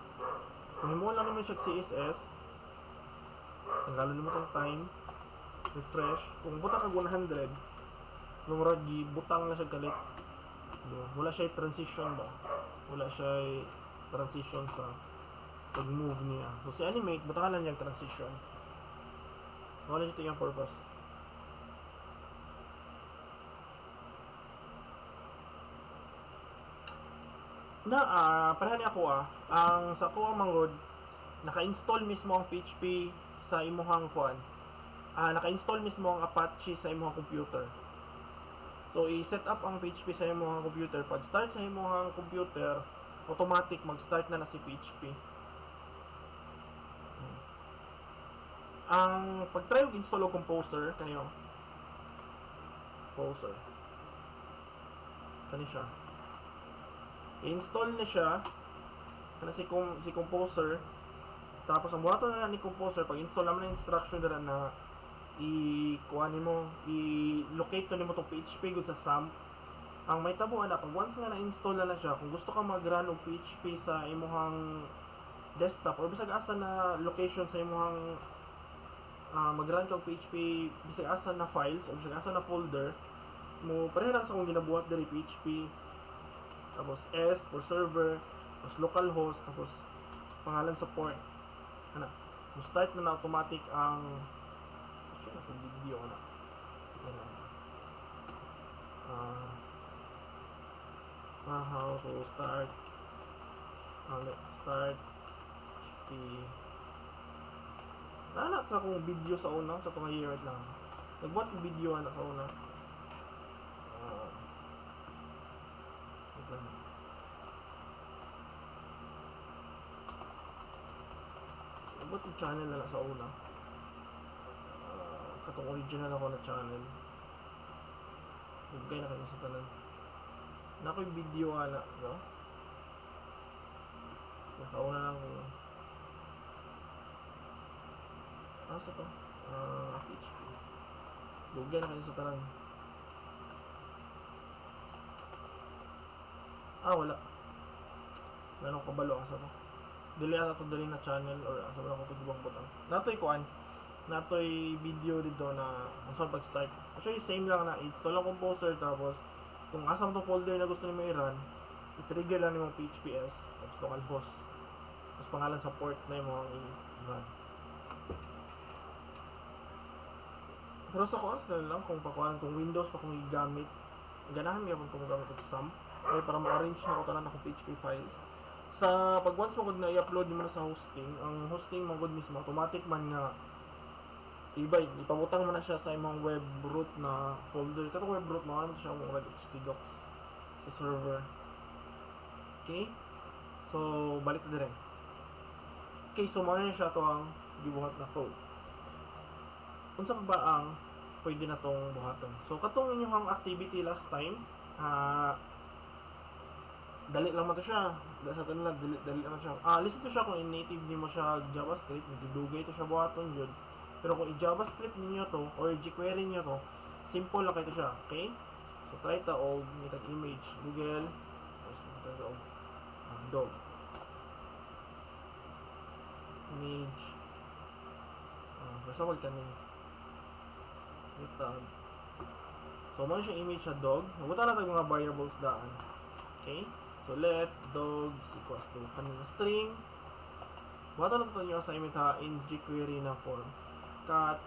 kung himuon lang naman siya CSS, tanggalon mo itong time, refresh, kung buta ka 100, lumurag, butang na siya kalit. Wala siya transition ba? Wala siya transition sa pag-move niya. So si animate, buta ka lang yung transition. Wala siya ito yung purpose. Parahan ako ang sa ko manggod naka-install mismo ang PHP sa imuhang kuan. Naka-install mismo ang Apache sa imuhang computer. So i-set up ang PHP sa imuhang computer. Pag start sa imuhang computer, automatic mag-start na si PHP. Ang pag-try og install og Composer kayo. Composer. Kani siya. I-install na siya kana si Composer, tapos ang buhaton na ni Composer pag install naman ang instruction dira na i-kuha nimo, i-locate nimo tong PHP gud sa SAMP. Ang may tabuan na pag once nga na-install na siya, kung gusto ka mag-run og PHP sa imuhang desktop or bisag asa na location sa imuhang mag-run kag PHP bisag asa na files o bisag asa na folder, mo pareha lang sa akong ginabuhat diri PHP, tapos S for server, tapos localhost, tapos pangalan sa port. Ano, mo start na automatic ang actually ako video na. How to start PHP. Nanak sa akong video sa una, sa itong year lang. Nagbuhat yung video na sa una. Nagbuhat yung channel na lang sa una. Katong original ako na channel. Bugay na kayo sa tanan. Na ako yung video na, no? Nakauna lang ko. Asa to? PHP. Bugay na kayo sa tanan. Wala. Meron ko kabalo asa to. Dili ata to dali na channel or asa ba ako to dibang butang. Natoy kuan. Natoy video dito na unsa pag-start. Actually same lang na install ang Composer, tapos kung asa mo tong folder na gusto nimo i-run, i-trigger lang nimo PHPS tapos localhost. Tapos pangalan sa port na imo ang i-run. Pero sa ko lang kung pakuan kung Windows pa kung i-gamit, ganahan mi akong gamit og SAMP ay para ma-arrange na ko tanan akong PHP files. Sa pag once mo gud na i-upload mo na sa hosting, ang hosting mo gud mismo automatic man nga ipabutang mo na siya sa imong web root na folder. Katong web root mo, ano siya mong htdocs sa server. Okay? So, balik na dire. Okay, so muna na siya to ang gibuhat na code. Unsa pa ba ang pwede na tong buhaton? So, katong inyong activity last time, dali lang mo to siya. Sa kanila, dali lang siya. Listen to siya kung in-native di mo siya JavaScript, medyo dugay to siya buhaton yun. Pero kung i-JavaScript ninyo to or jQuery niyo to, simple lang kayo siya, okay? So try ta og nitag image Google, tapos nitag og dog image. Basta wag kani nitag. So mo siya image sa dog. Mabuta na tag mga variables daan. Okay? So let dog equals to kanang string. Buhatan na to yung assignment ha in jQuery na form. Cut.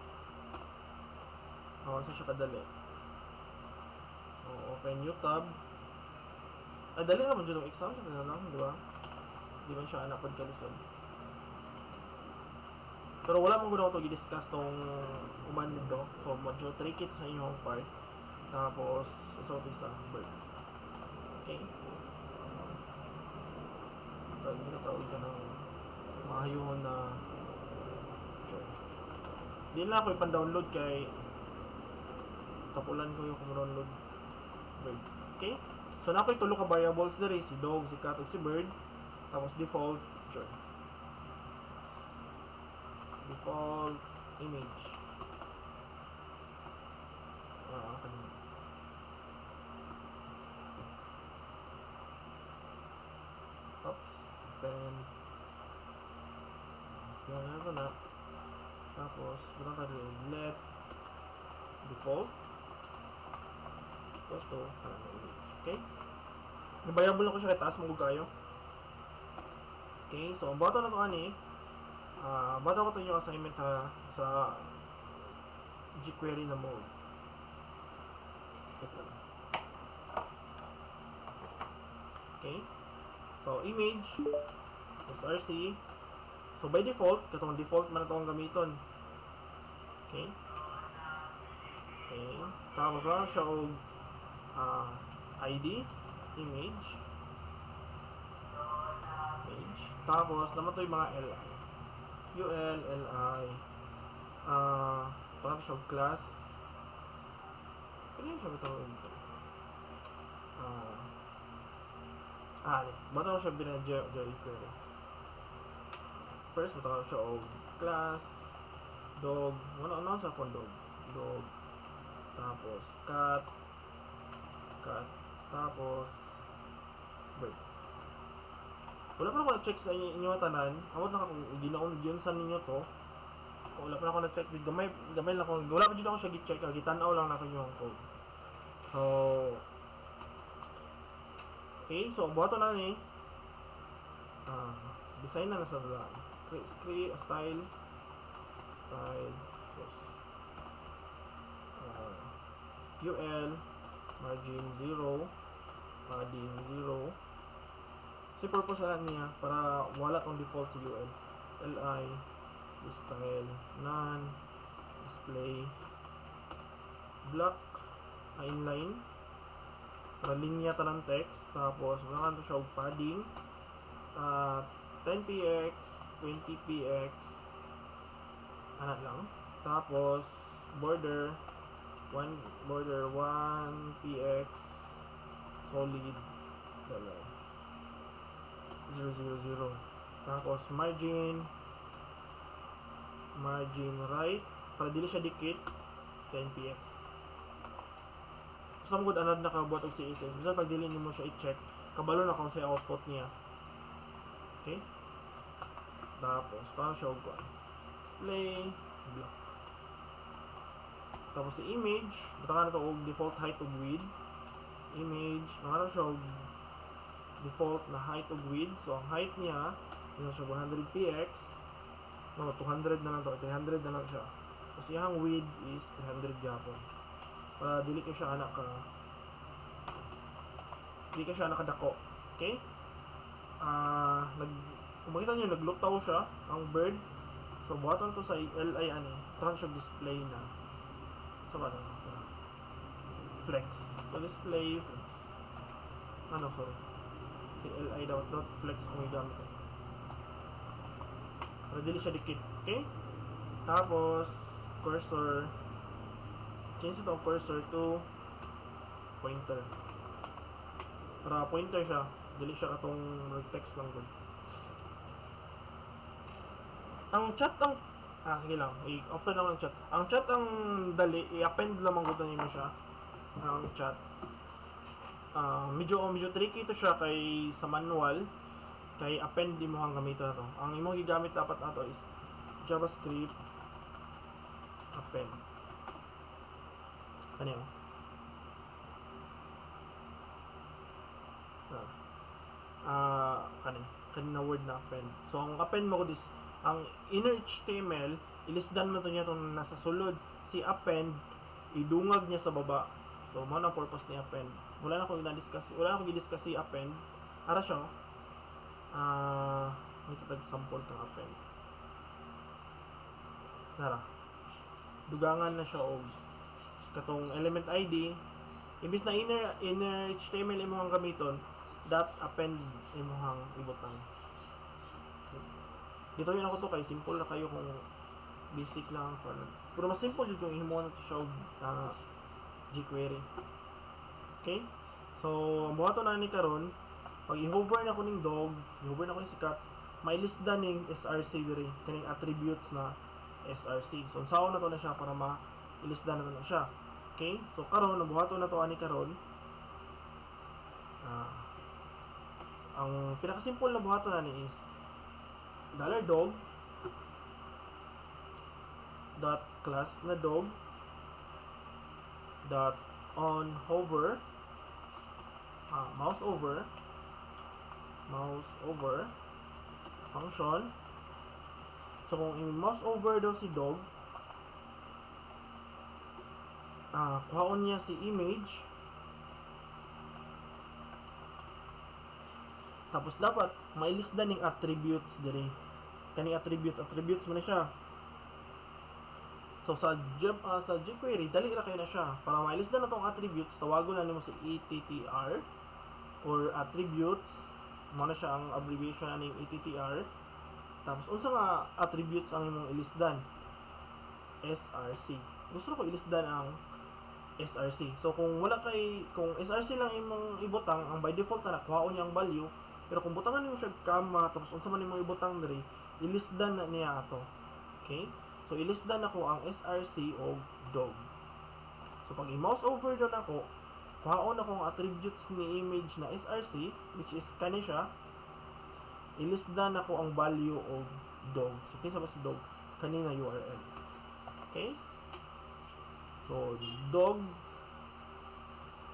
Sa siya kadali. Open new tab. Dali naman dyan yung exam sa lang, di ba? Di ba siya anapod kalisod. Pero wala mong guna ko ito i-discuss tong uman nito. So, medyo tricky ito sa inyong part. Tapos, ito sa bird. Okay? Ginatawag ka ng mahayuhon na joy. Di na ako ipan-download kay tapulan ko yung download bird. Okay? So, na ako itulo ka variables diri, si dog, si cat, si bird. Tapos, default joy. Default image. Oops. Then, yan ito na. Tapos, doon ka rin let default equals to image. Okay? Variable na ko siya kay taas mong kayo. Okay, so ang button na ito ani, button ko ito yung assignment sa jQuery na mode. Okay, so image src. So by default, katong default man ito ang gamiton. Okay, okay, tapos lang siya og id image. Tapos naman ito yung mga li ul, li parang siya class. Kaya siya ito ba't ako siya jQuery. First, ba't ako siya class dog, ano sa akong dog, tapos cat, tapos bird. Wala pa na ako na-check sa inyo tanan. Amot na kung ginaon yun sa ninyo to. Wala pa na ako na-check. Gamay lang ako. Wala pa dito ako siya gi-check. Gitanaw lang na ko yung code. So, okay. So, buhato na ni. Design na sa lang. Create a style. So, ul, margin 0, padding 0. Si purpose na niya para wala tong default sa UL. Li style none display block inline para linya ta ng text. Tapos wala to siya og padding 10px 20px ana lang. Tapos border 1px solid dollar 000. Tapos margin right para dili siya dikit 10px. So good anad nakabuhat og CSS bisan pag dili nimo siya i-check kabalo na kung sa output niya. Okay, tapos para siya og display block. Tapos si image butang na to og default height og width image mga siya og default na height of width. So ang height niya yun siya 100px. No, 200 na lang to. 300 na lang siya. Kasi ang width is 300 yapon. Para dili ka siya anak dako. Okay? Kung makita nyo, naglutaw siya ang bird. So buhatan to sa li ani. Trans siya display na. So ano? Flex. So display flex. Sorry. Si li.dot flex kung i-gamit ito. Para dili siya dikit. Okay? Tapos, cursor. Change ito ang cursor to pointer. Para pointer siya. Dili siya katong text lang good. Ang chat ang sige lang. After naman ang chat. Ang chat ang dali. I-append lamang good na mo siya. Ang chat. Medyo tricky ito siya kay sa manual kay append di mo hang gamiton na to. Ang imong gigamit dapat nato is JavaScript append kaniya kanina word na append. So ang append mo ko ang inner HTML ilisdan mo to niya itong nasa sulod. Si append idungag niya sa baba. So mo na purpose ni append. Wala na akong i-discuss si append. Ara siya. May tatag sample kang append. nara dugangan na siya og katong element ID imbis na inner HTML imong gamiton dot append imong ibutang. Dito yun ako to kay simple na kayo kung basic lang for pero mas simple yun kung ihimuan na to siya jQuery. Okay, so ang buhaton na ni karon pag i-hover na ko ning dog, i-hover na ko ning si cat, may lista ning src diri kaning attributes na src. So unsaon na to na siya para ma-ilista na to na siya. Okay, so karon ang buhaton na to ani karon ang pinaka-simple na buhaton na ni is $dog dot class na dog dot on hover mouse over function. So kung i-mouse over daw si dog, kuhaon niya si image, tapos dapat may lista ning attributes diri. Kani attributes mo na siya. So sa jQuery dali ra kayo na siya. Para ma-lista na tong attributes, tawagon na nimo si attr or attributes. Mo na siya ang abbreviation ning attr. Tapos unsa nga attributes ang imong ilisdan? src. Gusto ko ilisdan ang src. So kung src lang imong ibutang, ang by default na kuhaon niya ang value. Pero kung butangan nimo siya comma tapos unsa man imong ibutang diri, ilisdan na niya ato. Okay? So ilisdan nako ang src o dog. So pag i-mouse over down ako, kuhaon ako ang attributes ni image na src, which is kani siya. Ilisdan nako ang value of dog. So kinsa ba si dog? Kanina URL. Okay? So dog,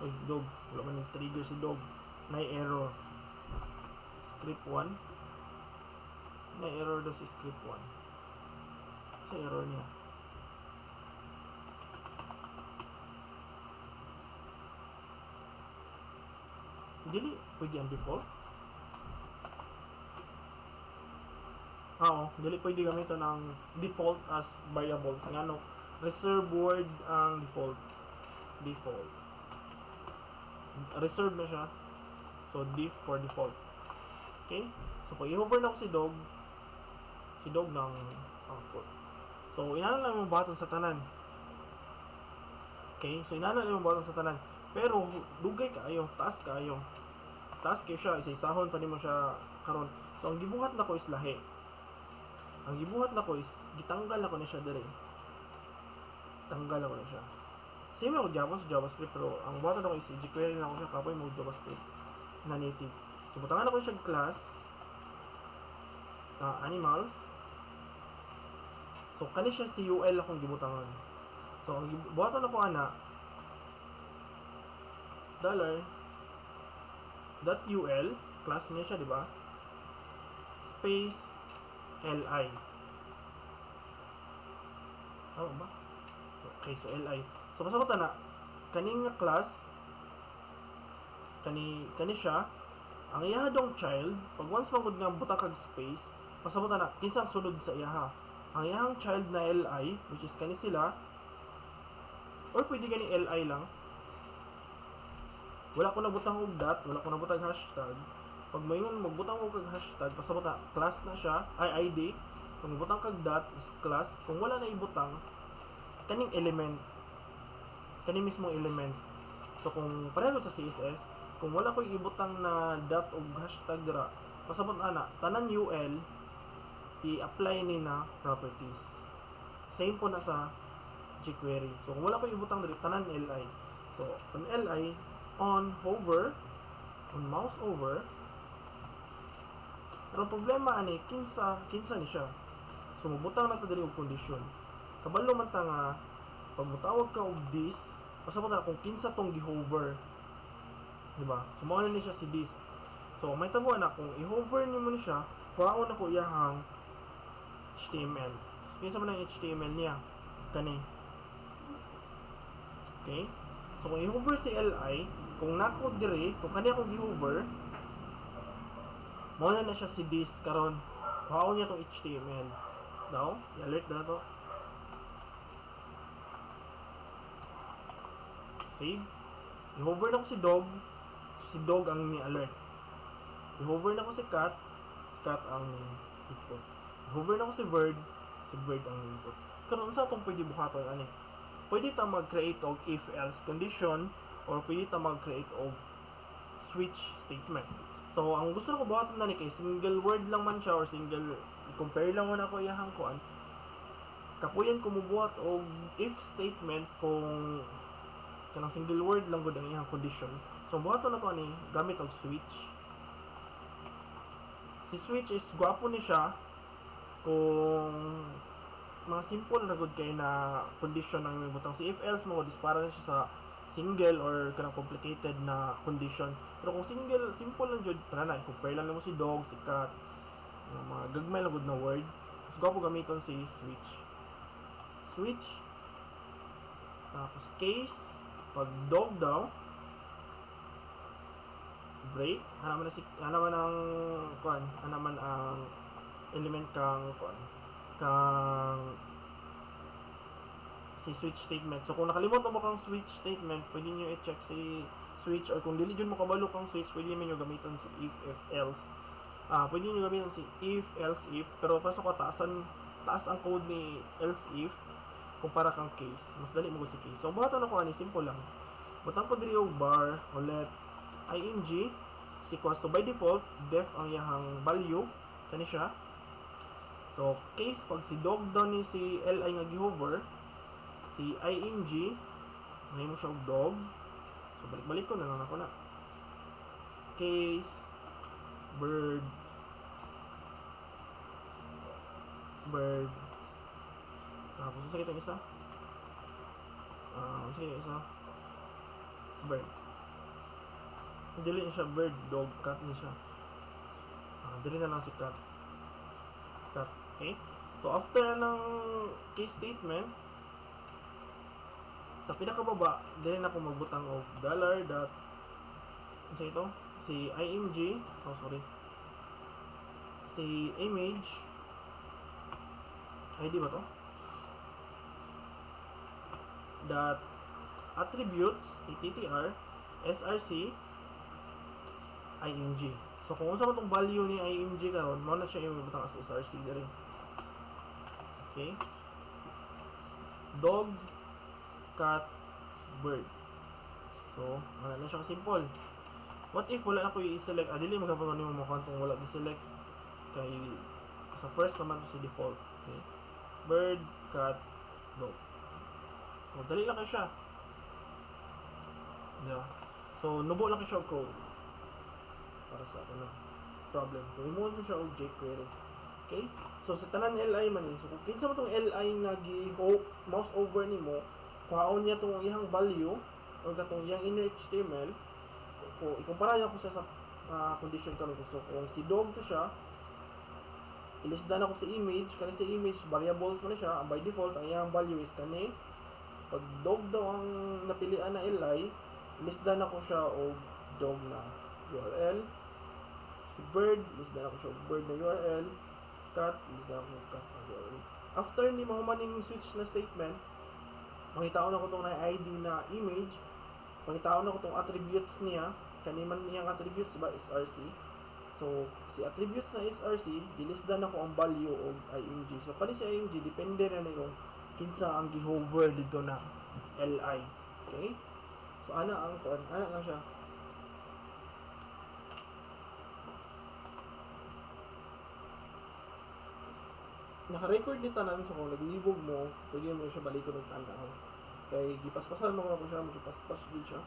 wala man yung trigger si dog. May error. Script 1. May error daw si script 1. Sa error niya. Dili pwede ang default. Dili pwede gamiton ng default as variables. Ngano, reserve word ang default. Reserve na siya. So def for default. Okay? So pag i-hover na ko si dog ng output. So inanan lang yung button sa tanan. Okay? So inanan lang yung button sa tanan. Pero dugay kaayo, taas kayo siya, isa-isahon pa nimo siya karon. So ang gibuhat nako is lahi. Ang gibuhat nako is gitanggal ako na siya dire. Tanggal ako na siya. Same lang sa JavaScript, pero ang buhatan ako is jQuery na ako siya kapoy mo JavaScript na native. So butangan ako siya class animals. So kani siya CUL akong gibutangan. So ang buhatan ako ana $.ul class niya siya, di ba? Space li. Tama ba? Okay, so li. So pasabot na kaning nga class kani siya ang iyaha dong child. Pag once magud nga butang kag space, pasabot na kinsa ang sulod sa iyaha. Ang iyahang child na li, which is kani sila, or pwede gani li lang. Wala ko nabutang og dot, wala ko nabutang hashtag. Pag mayon magbutang og hashtag, pasabot na class na siya, ay ID. Kung magbutang kag dot is class. Kung wala na ibutang kaning element, kaning mismong element. So kung pareho sa CSS, kung wala ko ibutang na dot og hashtag dira, pasabot ana tanan UL i-apply ni na properties. Same po na sa jQuery. So kung wala ko ibutang diri tanan li. So on li on mouse over. Pero problema ani kinsa ni siya. So mabutang na ta diri og condition. Kabalo man ta nga pag mutawag ka og this, pasabot na kung kinsa tong gi-hover. Di ba? So mao ni siya si this. So may tabo na kung i-hover nimo ni siya, kuhaon na ko iyahang HTML. So kinsa man ang HTML niya? Kani. Okay? So kung i-hover si li, kung nako dire, kung kani akong gi-hover, mao na siya si this karon. Kuhaon niya tong HTML. Daw, i-alert na to. Save. I-hover na ko si dog ang ni-alert. I-hover na ko si cat ang ni-input. I-hover na ko si bird ang ni-input. Karon sa atong pwede buhaton ani. Pwede ta mag-create og if-else condition or pwede ta mag-create og switch statement. So, ang gusto ko buhaton na ni kay single word lang man siya or single compare lang man ako iyahang kuan. Kapuyan ko mubuhat og if statement kung kanang single word lang gud ang iyang condition. So, buhaton na to ani gamit og switch. Si switch is gwapo ni siya kung mga simple na good kay na condition ang may butang. Si if else mo is para na siya sa single or kanang complicated na condition. Pero kung simple lang jud tara na compare lang mo si dog, si cat, mga gagmay lang good na word. Mas gwapo gamiton si switch. Tapos case pag dog daw break hanaman ang kuan hanaman ang element kang si switch statement. So kung nakalimot mo kang switch statement, pwede niyo i-check si switch or kung dili jud mo kabalo kang switch, pwede niyo gamiton si if else. Pwede niyo gamiton si if else if, pero pasok ko taas ang code ni else if kumpara kang case. Mas dali mo si case. So buhaton ako ani simple lang. Butang ko diri og bar ulit ing is equals to by default def ang yahang value kani siya. So case pag si dog daw ni si li nga gihover, si ing ngayon mo siya og dog. So balik ko na lang ako na case bird tapos sa kitang isa bird. Dili niya siya bird, dog, cat niya siya. Dili na lang si cat. Okay? So, after ng case statement, sa pinakababa, dili na ako magbutang og $. Ano ito? Si img, si image, ID ba to? Dot attributes, attr, src, img. So kung unsa man tong value ni img karon, mao na siya yung butang as src diri. Okay? Dog, cat, bird. So, wala na siya simple. What if wala na ko i-select? Dili magkapon nimo mo kantong wala i-select kay sa first naman to sa default. Okay? Bird, cat, dog. So, dali lang kayo siya. Yeah. So, nubo lang kayo siya code. Para sa problem. Kung imuha mo siya og jQuery. Okay? So, sa tanan LI man so kung kinsa mo tong LI nga mouse over nimo, kuhaon niya tong iyang value or katong iyang inner HTML, kung ikumpara niya ko sa condition karon ko. So, kung si dog to siya, ilisdan ako sa image, kani sa image variables man siya, by default ang iyang value is kani. Pag dog daw ang napilian na LI, ilisdan ako siya og dog na URL. Si bird, ilisdan ako siya og bird na URL. Cat, ilisdan ako siya cat na URL. After ni mahumaning switch na statement, makitaon ako itong na ID na image, makitaon ako itong attributes niya, kaniman niyang attributes ba src. So, si attributes na src, dilisdan ako ang value of img. So, kani si img, depende na yung kinsa ang gihover dito na li. Okay? So, ana nga siya. Naka-record ni tanan, so kung naglibog mo, pwede mo siya balikon ng tanaw. Kay gipaspasan mo ko siya, medyo paspas din siya.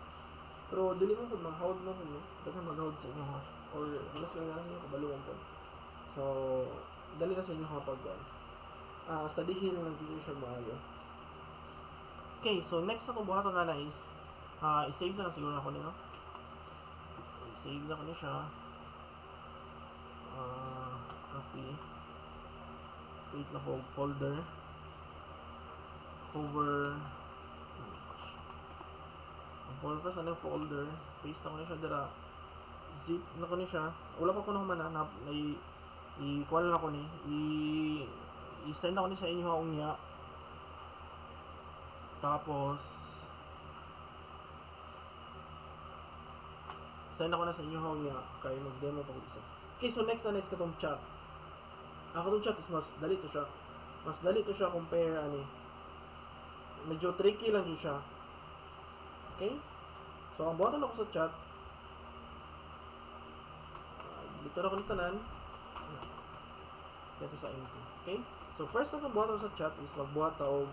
Pero dili mo kung mahawd mo no? Daghan maghawd sa inyo ha. Or alas ka nga sa inyo kabaluan po. So, dali na sa inyo ha pag studyhin lang din siya maayo. Okay, so next na itong buhatan na is i-save na lang siguro ako nito. I-save na ko na siya. Copy. Create na ko folder. Cover. Ang folder sa folder. Paste na ko na siya dira. Zip na ko na siya. Wala pa ko nang mananap. I-call na ko ni. I-send na ko ni sa inyo haong niya. Tapos send ako na sa inyo how niya kay mag-demo pa ko isa. Okay, so next is katong chat. Katong chat is mas dali to siya. Mas dali to siya compare ani. Medyo tricky lang yun siya. Okay? So ang buhaton ako sa chat. Dito na ko nitanan. Dito sa empty. Okay? So first na itong buhaton sa chat is magbuhat ta og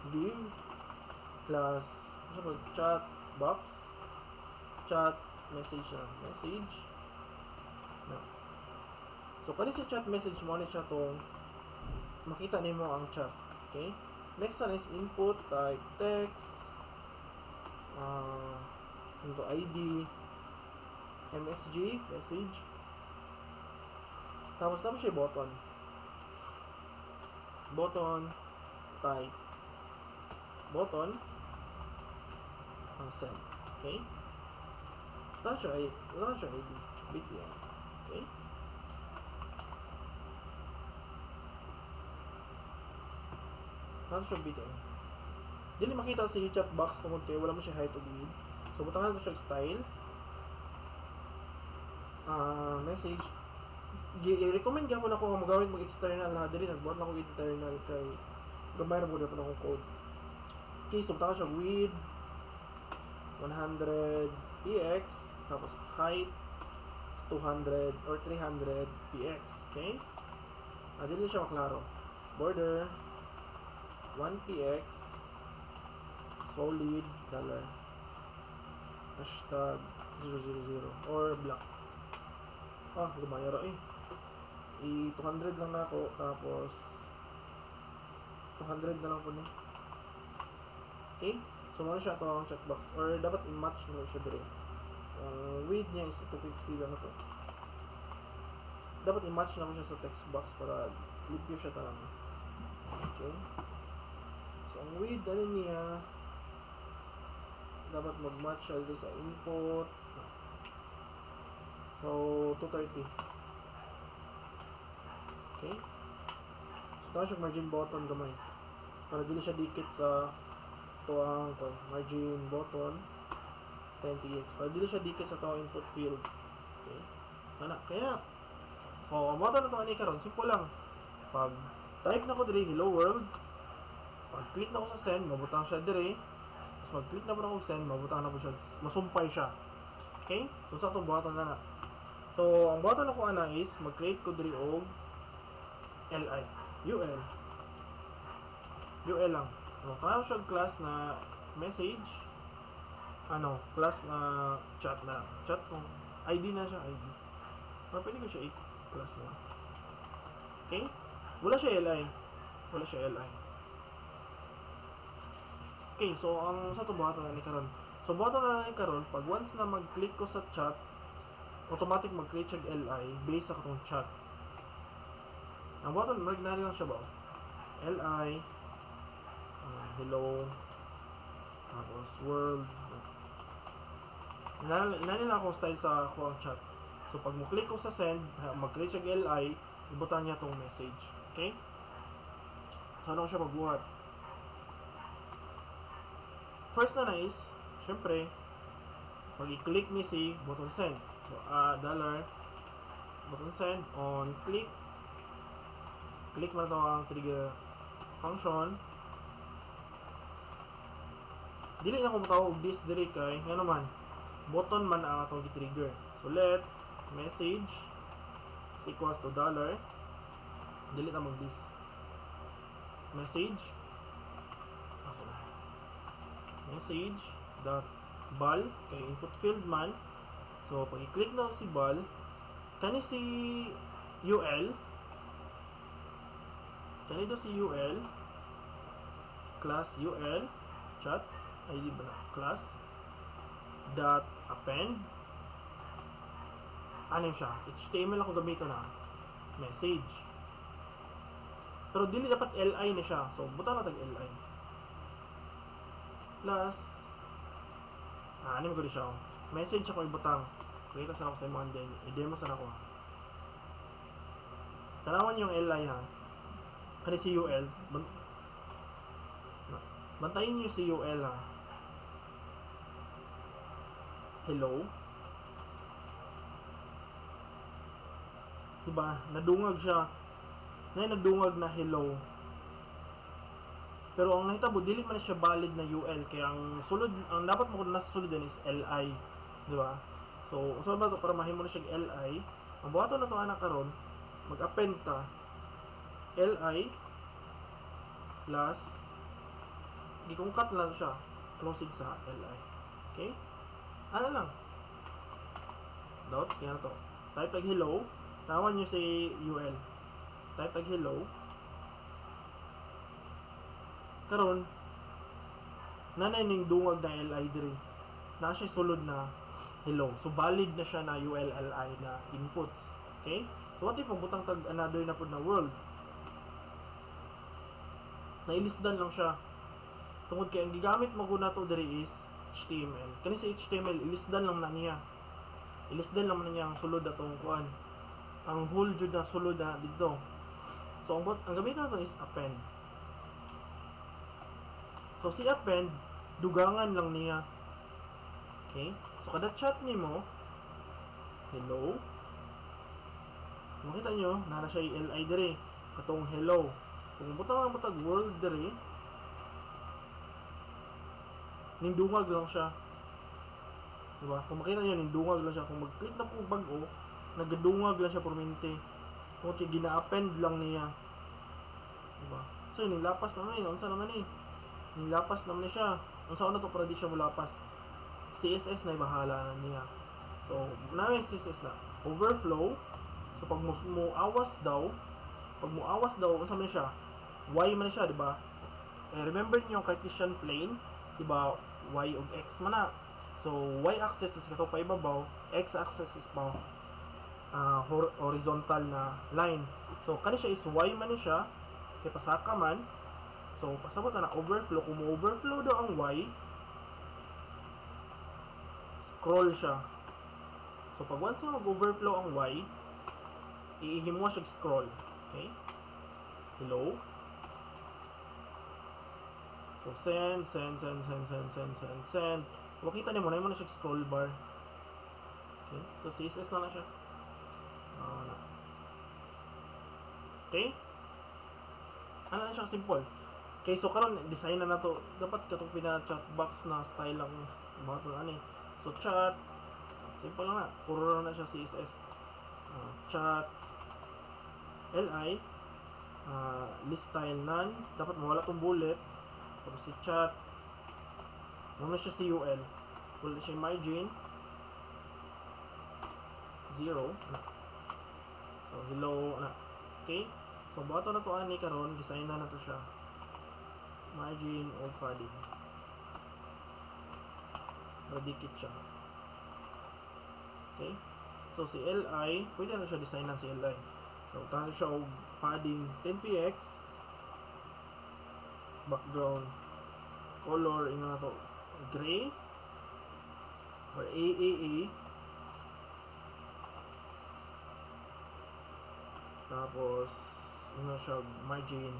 div class chat box chat message na message na. So kani sa chat message mo ni siya tong makita nimo ang chat. Okay? Next one is input type text into ID MSG message tapos siya button type button send. Okay? Tapos siya ID btn. Okay? Tapos siya btn. Dili makita sa chat box tungod kay wala mo siya height o width. So butangan ko siya style. Message. I-recommend gyapon ako nga magawin mag-external ha. Dili nagbuhat na ko internal kay gamay ra mo gyapon akong code. Okay, so butangan siya width 100 px tapos height is 200 or 300 px. Okay? Dili siya maklaro. Border 1 px solid dollar hashtag 000 or black. Lumaya ra 200 lang na ako tapos 200 na lang po ni. Okay? So muna siya ito ang checkbox or dapat i-match na siya dire. Width niya is 250 lang ito. Dapat i-match na ko siya sa text box para limpyo siya talaga. Okay? So ang width niya dapat mag-match siya dito sa input. So 230. Okay? So tapos yung margin button gamay para dili siya dikit sa ito ang margin button 10px para dili siya dikit sa ito input field. Okay? Kaya so ang button na ito ani karon simple lang. Pag type na ko diri hello world, pag click na ko sa send mabutang siya diri. Tapos mag-click na po ako send, mabutang na po siya, masumpay siya. Okay? So, sa itong buhatan na. So, ang buhatan na ko is, mag-create ko diri og li, ul lang. So, kaya siya class na message, class na chat kung ID na siya, ID. Pero pwede ko siya i-class na. Okay? Wala siya li. Okay, so ang sa ito buhaton na ni karon. So buhaton na ni karon pag once na mag-click ko sa chat, automatic mag-create siya li based sa katong chat. Ang buhaton magnali lang siya ba? Li hello tapos world. Inani lang ako style sa ako ang chat. So pag mo-click ko sa send, mag-create siya li, ibutan niya tong message. Okay? So ano ko siya magbuhat? First na is, syempre, pag i-click ni si button send. So, dollar, button send, on click. Click mo na ito ang trigger function. Dili na kung tawag this diri kay, nga naman, button man ang atong i-trigger. So, let message is equals to dollar. Dili na mag-this. Message. Message dot bal kay input field man. So pag i-click na si bal kani si ul class ul chat ID ba na class dot append siya HTML ako gamito na message pero dili dapat li na siya so buta na tag li plus ano ko di siya message ako ibutang kita sana ako sa mga din i-demo sana ako tanawan yung li ha kani si ul bantayin nyo si ul ha hello diba, nadungag siya, nadungag na hello. Pero ang nahitabo dili man siya valid na UL, kaya ang sulod, ang dapat mo nasa sulod din is LI, di ba? So usa ba to para mahimo na siya LI, ang buhaton na to ana karon, mag-append ta LI plus gikungkat lang siya closing sa LI. Okay? Ano lang? Dots, yan to. Type tag hello, tawan nyo si UL. Type tag hello. Karon nanay ning dungag na LI diri. Na siya sulod na hello. So valid na siya na ULLI na inputs. Okay? So what if butang tag another na pud na world? Nailisdan lang siya. Tungod kay ang gigamit mo guna to diri is HTML. Kani sa HTML ilisdan lang na niya. Ilisdan lang na niya ang sulod atong kuan. Ang whole jud na sulod na dito. So ang gamiton nato is append. So si append dugangan lang niya. Okay? So kada chat nimo hello. Makita nyo na siya LI diri katong hello. Kung butang ang matag world diri nindungag lang siya. Diba? Kung makita nyo, nindungag lang siya. Kung mag-click na po bago, nagdungag lang siya permanente. Kung gina-append lang niya. Diba? So, nilapas naman eh. Unsa naman eh. Nilapas naman siya. Unsa na to para di siya mulapas. CSS na bahala na niya. So, namin CSS na. Overflow. So, pag mo awas daw, unsa man siya? Y man siya, diba? Remember niyo Cartesian plane, diba? Y ug X man na. So, y-axis is kato pa ibabaw, x-axis is pa horizontal na line. So, kani siya is y man ni siya, kay pasaka man. So, pasabot na overflow. Kung overflow daw ang y, scroll siya. So, pag once na mag-overflow ang y, iihimo siya scroll. Okay? Hello? So, send. Makita niyo mo na siya scroll bar. Okay? So, CSS na siya. Okay? Ano na siya simple. Okay, so karon design na to. Dapat katong pina-chat box na style lang mga to ani. So, chat. Simple lang na. Puro na siya CSS. Chat. LI. List style none. Dapat mawala tong bullet. Tapos si chat. Muna siya si UL. Wala siya margin 0. So hello okay. So bato na to ani karon design na to siya. Margin or padding. Radikit siya. Okay. So si LI, pwede na siya design na si LI. So tanan siya og padding 10px. Background color ino na to gray or AAA. Tapos ano siya margin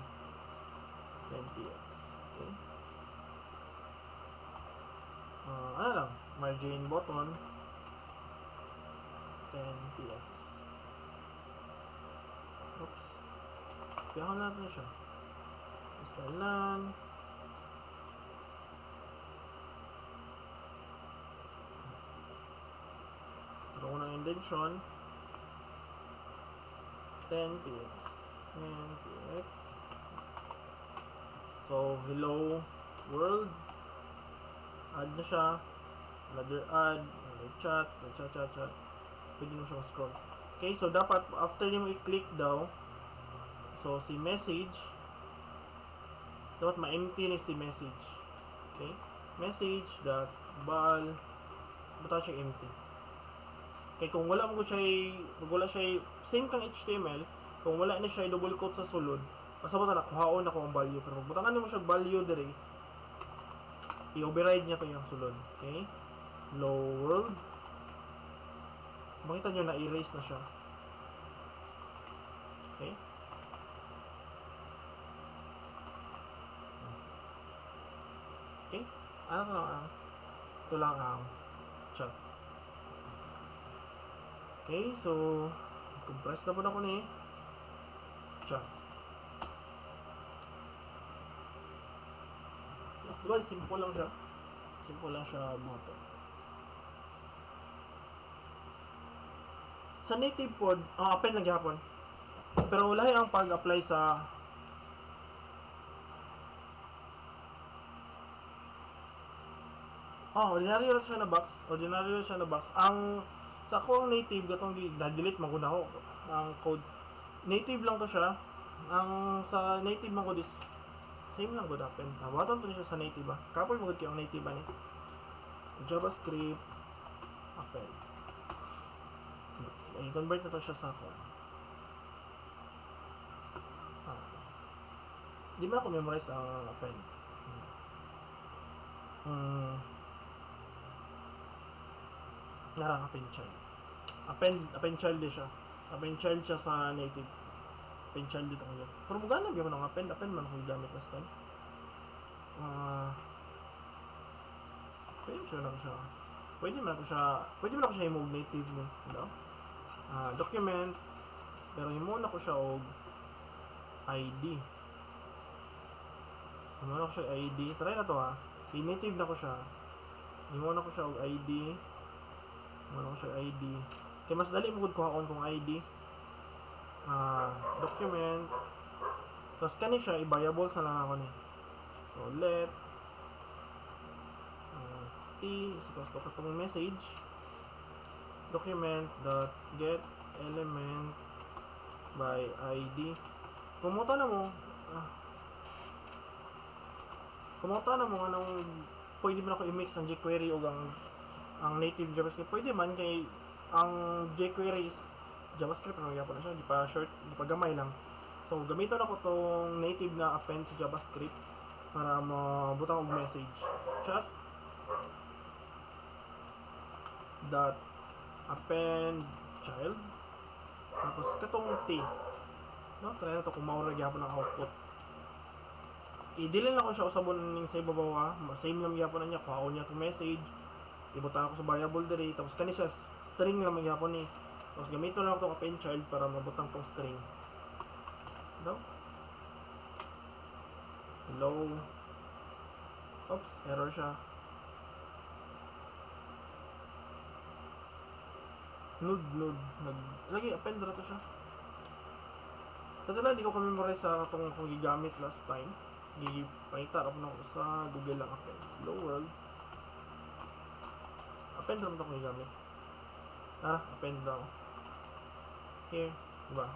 10px. Okay. Ano lang margin button 10px. Oops. Piyahan natin siya. Style lang. Ito ng indentation 10px. So hello world, add na siya, another add, another chat. Pwede mo siya scroll. Okay, so dapat after mo i-click daw, so si message dapat ma-empty ni si message. Okay, message.val basta siya empty. Kaya kung wala mo siya same kang HTML, kung wala na siya double quote sa sulod, pasabot na kuhaon na ko ang value. Pero pag butangan mo siya value diri, i-override niya to yung sulod. Okay? Hello world. Makita nyo na erase na siya. Okay? Okay? Ito lang ang chat. Okay, so compress na po na ko ni siya. Diba, simple lang siya. Simple lang siya buhaton. Sa native pod, append lang gyapon. Pero lahi ang pag-apply sa ordinary lang siya na box. Ordinary lang siya na box. Ang sa ako ang native gatong delete man gud ako ang code. Native lang to siya. Ang sa native man ko is same lang gud append. Waton to siya sa native ba. Couple mo gud kay ang native ani. JavaScript append. I-convert na to siya sa ako. Di ba ako memorize ang append? Narang append child. Append child din siya. Append child siya sa native. Append child dito ko yun. Pero muganap yun ng append. Append man ako gamit last time. Pwede man ako siya i-move native ni. No? Document. Pero i-move na ko siya og ID. I-move na ko siya ID. Try na to ha. I-native na ko siya. I-move na ko siya og ID. Ano siya ID. Kaya mas dali mo gud kuhaon kung ID. Document. Tapos kani siya i-variables na lang ako ni. So let t is equals to katong message document dot get element by ID. Pumunta na mo anong pwede mo na ako i-mix ang jQuery o ang native JavaScript. Pwede man kay ang jQuery is JavaScript pero gyapon na siya, di pa gamay lang. So gamiton ako tong native na append sa JavaScript para mabutang og message. Chat dot append child tapos katong t no try na to kung mao ra gyapon ang output. I-delete na ko siya usabon ning sa ibabaw same lang gyapon niya kuhaon niya tong message ibutan ako sa variable diri tapos kani siya string lang magyapon ni tapos gamiton lang ako tong append child para mabutang tong string no hello oops error siya node lagi append ra to siya katulad di ko memorize sa itong kung gigamit last time gipangita ra po na ko sa Google lang append hello world append naman ako gigamit append daw here diba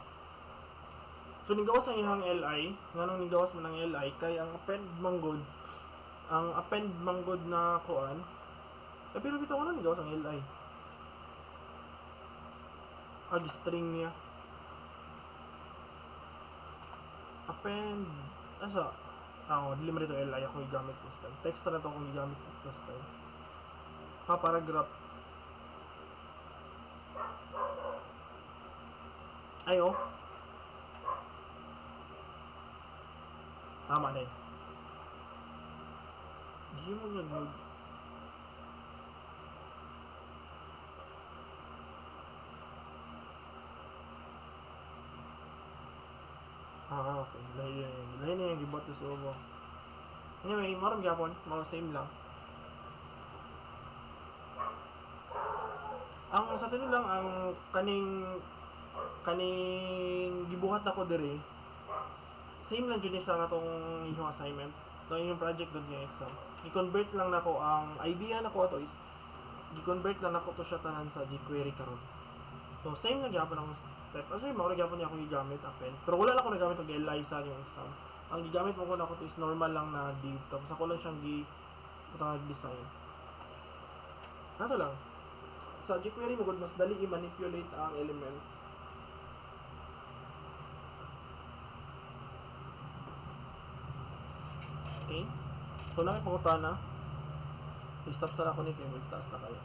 so nigawas ang ihang li nganong nigawas man ang li kay ang append manggod na kuan pero bitaw ano nigawas ang li string niya append dili mo dito li ako gigamit last time text na to akong gigamit last time paragraph tama na hindi mo yun okay lahi na yung gibot sa ubo anyway maram gyapon same lang ang sa tinuod lang ang kaning gibuhat nako diri same lang jud sa katong inyong assignment no inyong project dun yung exam i-convert lang nako ang idea nako ato is i-convert lang nako to siya tanan sa jQuery karon so same lang gyapon ang step actually mao ra gyapon niya akong gigamit append pero wala lang ako nagamit og li sa yung exam ang gigamit mo ko nako to is normal lang na div tapos ako lang siyang design ato lang sa jQuery mo gud mas dali i-manipulate ang elements okay so nakipangutana i-stop sa ako ni kay magtaas na kayo